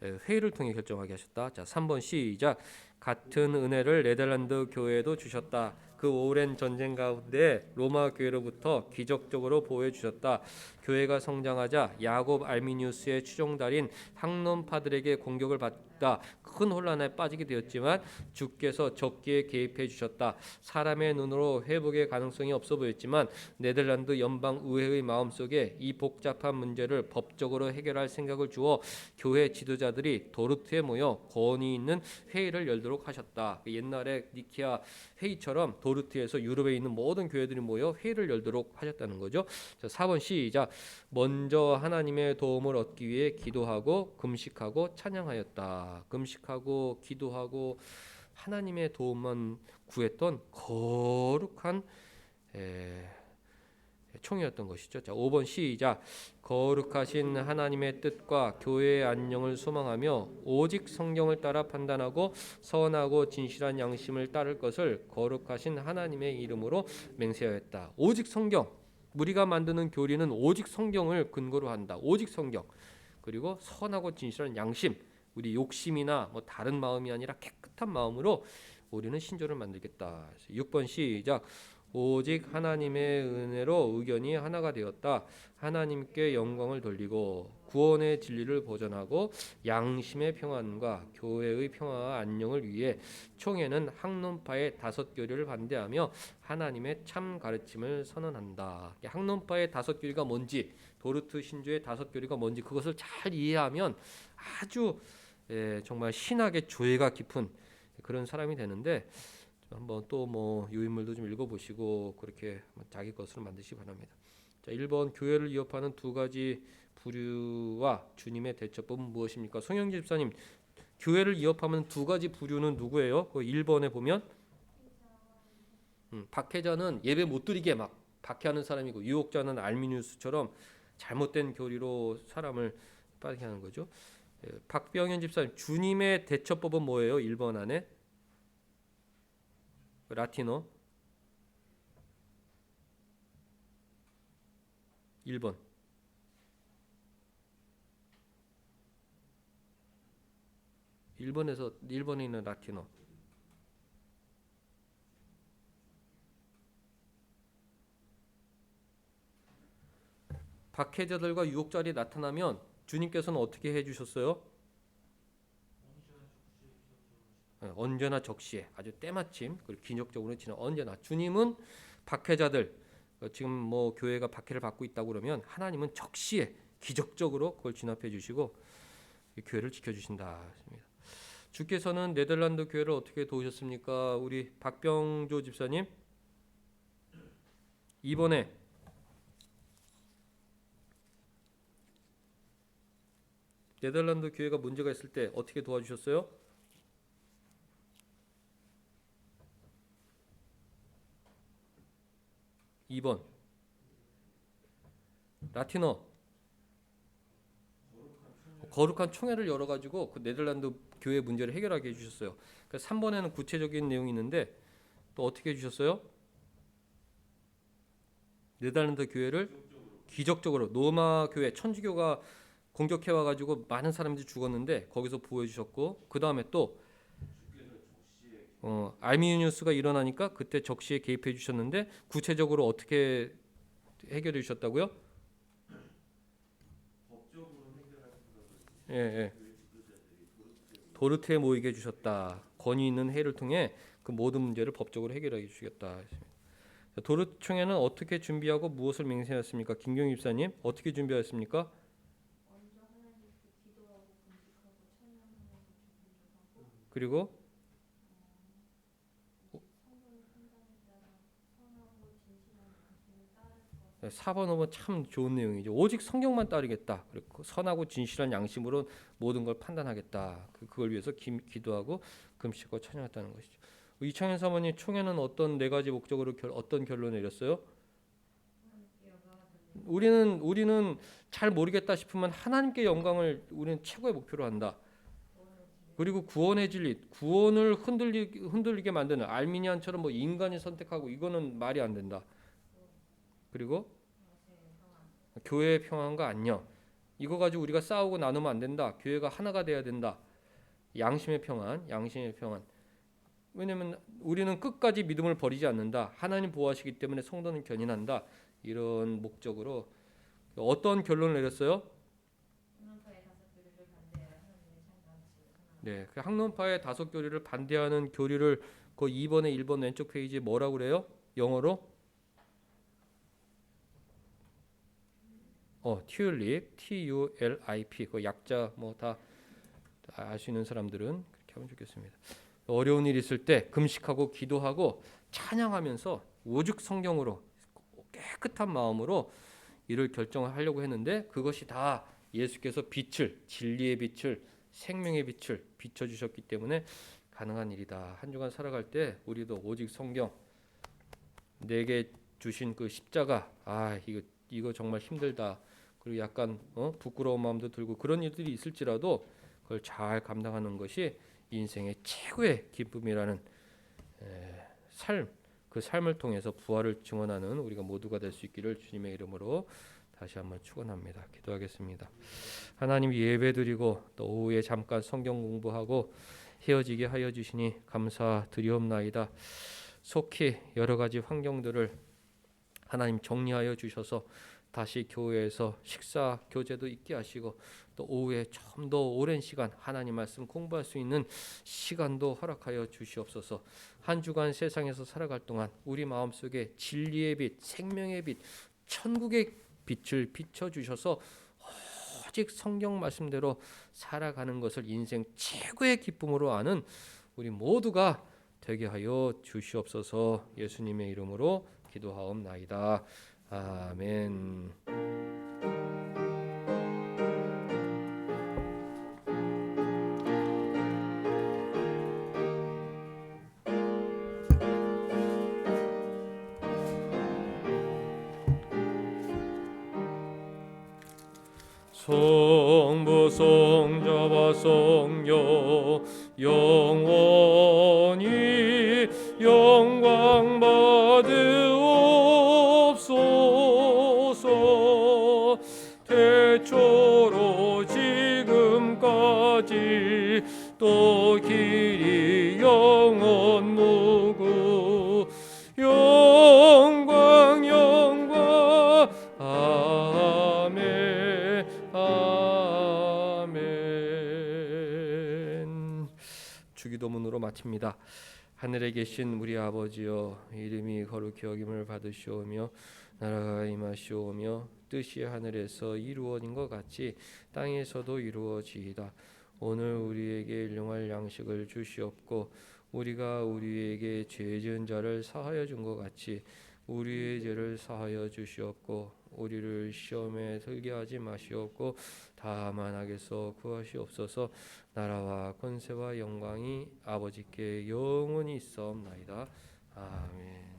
회의를 통해 결정하게 하셨다. 자, 3번 시작. 같은 은혜를 네덜란드 교회에도 주셨다. 그 오랜 전쟁 가운데 로마 교회로부터 기적적으로 보호해 주셨다. 교회가 성장하자 야곱 알미니우스의 추종달인 학론파들에게 공격을 받다 큰 혼란에 빠지게 되었지만 주께서 적기에 개입해 주셨다. 사람의 눈으로 회복의 가능성이 없어 보였지만 네덜란드 연방 의회의 마음속에 이 복잡한 문제를 법적으로 해결할 생각을 주어 교회 지도자들이 도르트에 모여 권위 있는 회의를 열도록 하셨다. 옛날에 니케아 회의처럼 도르트에서 유럽에 있는 모든 교회들이 모여 회의를 열도록 하셨다는 거죠. 자, 4번 시작. 먼저 하나님의 도움을 얻기 위해 기도하고 금식하고 찬양하였다. 금식하고 기도하고 하나님의 도움만 구했던 거룩한 총이었던 것이죠. 자, 5번 시작. 거룩하신 하나님의 뜻과 교회의 안녕을 소망하며 오직 성경을 따라 판단하고 선하고 진실한 양심을 따를 것을 거룩하신 하나님의 이름으로 맹세하였다. 오직 성경. 우리가 만드는 교리는 오직 성경을 근거로 한다. 오직 성경. 그리고 선하고 진실한 양심. 우리 욕심이나 뭐 다른 마음이 아니라 깨끗한 마음으로 우리는 신조를 만들겠다. 6번 시작. 오직 하나님의 은혜로 의견이 하나가 되었다. 하나님께 영광을 돌리고 구원의 진리를 보전하고 양심의 평안과 교회의 평화와 안녕을 위해 총회는 학론파의 5교리를 반대하며 하나님의 참 가르침을 선언한다. 학론파의 5교리가 뭔지, 도르트 신조의 5교리가 뭔지 그것을 잘 이해하면 아주 정말 신학의 조예가 깊은 그런 사람이 되는데, 한번 또 뭐 유인물도 좀 읽어보시고 그렇게 자기 것으로 만드시기 바랍니다. 자, 1번 교회를 위협하는 두 가지 부류와 주님의 대처법은 무엇입니까? 송영진 집사님, 교회를 위협하는 두 가지 부류는 누구예요? 그 1번에 보면 박해자는 예배 못 드리게 막 박해하는 사람이고, 유혹자는 알미니우스처럼 잘못된 교리로 사람을 빠지게 하는 거죠. 박병현 집사님, 주님의 대처법은 뭐예요? 1번 안에 라틴어 1번. 일본에 있는 라틴어. 박해자들과 유혹자들이 나타나면 주님께서는 어떻게 해주셨어요? 언제나 적시에 아주 때마침 그리고 기적적으로 지나 언제나 주님은 박해자들, 지금 뭐 교회가 박해를 받고 있다고 그러면 하나님은 적시에 기적적으로 그걸 진압해 주시고 교회를 지켜주신다. 주께서는 네덜란드 교회를 어떻게 도우셨습니까? 우리 박병조 집사님, 이번에 네덜란드 교회가 문제가 있을 때 어떻게 도와주셨어요? 2번 라틴어 거룩한 총회를 열어가지고 그 네덜란드 교회 문제를 해결하게 해주셨어요. 그러니까 3번에는 구체적인 내용이 있는데 또 어떻게 해주셨어요? 네덜란드 교회를 기적적으로 로마 교회 천주교가 공격해와가지고 많은 사람들이 죽었는데 거기서 보여주셨고 그 다음에 또 알미니우스가 일어나니까 그때 적시에 개입해 주셨는데 구체적으로 어떻게 해결해 주셨다고요? 예, 예. 도르트에 모이게 해주셨다. 권위 있는 회의를 통해 그 모든 문제를 법적으로 해결해 주시겠다. 도르트 총회는 어떻게 준비하고 무엇을 맹세하였습니까? 김경희 집사님 어떻게 준비하였습니까? 그리고 4번 5번 참 좋은 내용이죠. 오직 성경만 따르겠다. 그리고 선하고 진실한 양심으로 모든 걸 판단하겠다. 그걸 위해서 기도하고 금식과 찬양했다는 것이죠. 이창현 사모님 총회는 어떤 네 가지 목적으로 어떤 결론을 내렸어요? 우리는 잘 모르겠다 싶으면 하나님께 영광을 우리는 최고의 목표로 한다. 그리고 구원의 진리, 구원을 흔들리게 만드는 알미니안처럼 뭐 인간이 선택하고 이거는 말이 안 된다. 그리고 교회의 평안과 안녕, 이거 가지고 우리가 싸우고 나누면 안 된다. 교회가 하나가 돼야 된다. 양심의 평안, 양심의 평안. 왜냐하면 우리는 끝까지 믿음을 버리지 않는다. 하나님 보호하시기 때문에 성도는 견인한다. 이런 목적으로 어떤 결론을 내렸어요? 네, 그 학론파의 다섯 교리를 반대하는 교리를 그 2번에 1번 왼쪽 페이지에 뭐라고 그래요? 영어로 튤립, TULIP. 그 약자 뭐 다 아시는 사람들은 그렇게 하면 좋겠습니다. 어려운 일 있을 때 금식하고 기도하고 찬양하면서 오직 성경으로 깨끗한 마음으로 이를 결정하려고 했는데 그것이 다 예수께서 빛을, 진리의 빛을, 생명의 빛을 비춰주셨기 때문에 가능한 일이다. 한 주간 살아갈 때 우리도 오직 성경, 내게 주신 그 십자가, 이거 정말 힘들다. 그리고 약간 부끄러운 마음도 들고 그런 일들이 있을지라도 그걸 잘 감당하는 것이 인생의 최고의 기쁨이라는 삶, 그 삶을 통해서 부활을 증언하는 우리가 모두가 될 수 있기를 주님의 이름으로 다시 한번 축원합니다. 기도하겠습니다. 하나님 예배드리고 또 오후에 잠깐 성경 공부하고 헤어지게 하여 주시니 감사드리옵나이다. 속히 여러 가지 환경들을 하나님 정리하여 주셔서 다시 교회에서 식사 교제도 있게 하시고 또 오후에 좀 더 오랜 시간 하나님 말씀 공부할 수 있는 시간도 허락하여 주시옵소서. 한 주간 세상에서 살아갈 동안 우리 마음속에 진리의 빛, 생명의 빛, 천국의 빛을 비춰주셔서 오직 성경 말씀대로 살아가는 것을 인생 최고의 기쁨으로 아는 우리 모두가 되게 하여 주시옵소서. 예수님의 이름으로 기도하옵나이다. 아멘. 성부 성자와 성령 영원히 영광 받으옵소서. 태초로 지금까지 또 길이 영원 무궁 영광 아멘. 아멘. 주기도문으로 마칩니다. 하늘에 계신 우리 아버지여, 이름이 거룩히 여김을 받으시오며 나라가 임하시오며 뜻이 하늘에서 이루어진 것 같이 땅에서도 이루어지이다. 오늘 우리에게 일용할 양식을 주시옵고 우리가 우리에게 죄 지은 자를 사하여 준 것 같이 우리의 죄를 사하여 주시옵고 우리를 시험에 들게 하지 마시옵고 다만 악에서 구하시옵소서. 나라와 권세와 영광이 아버지께 영원히 있사옵나이다. 아멘.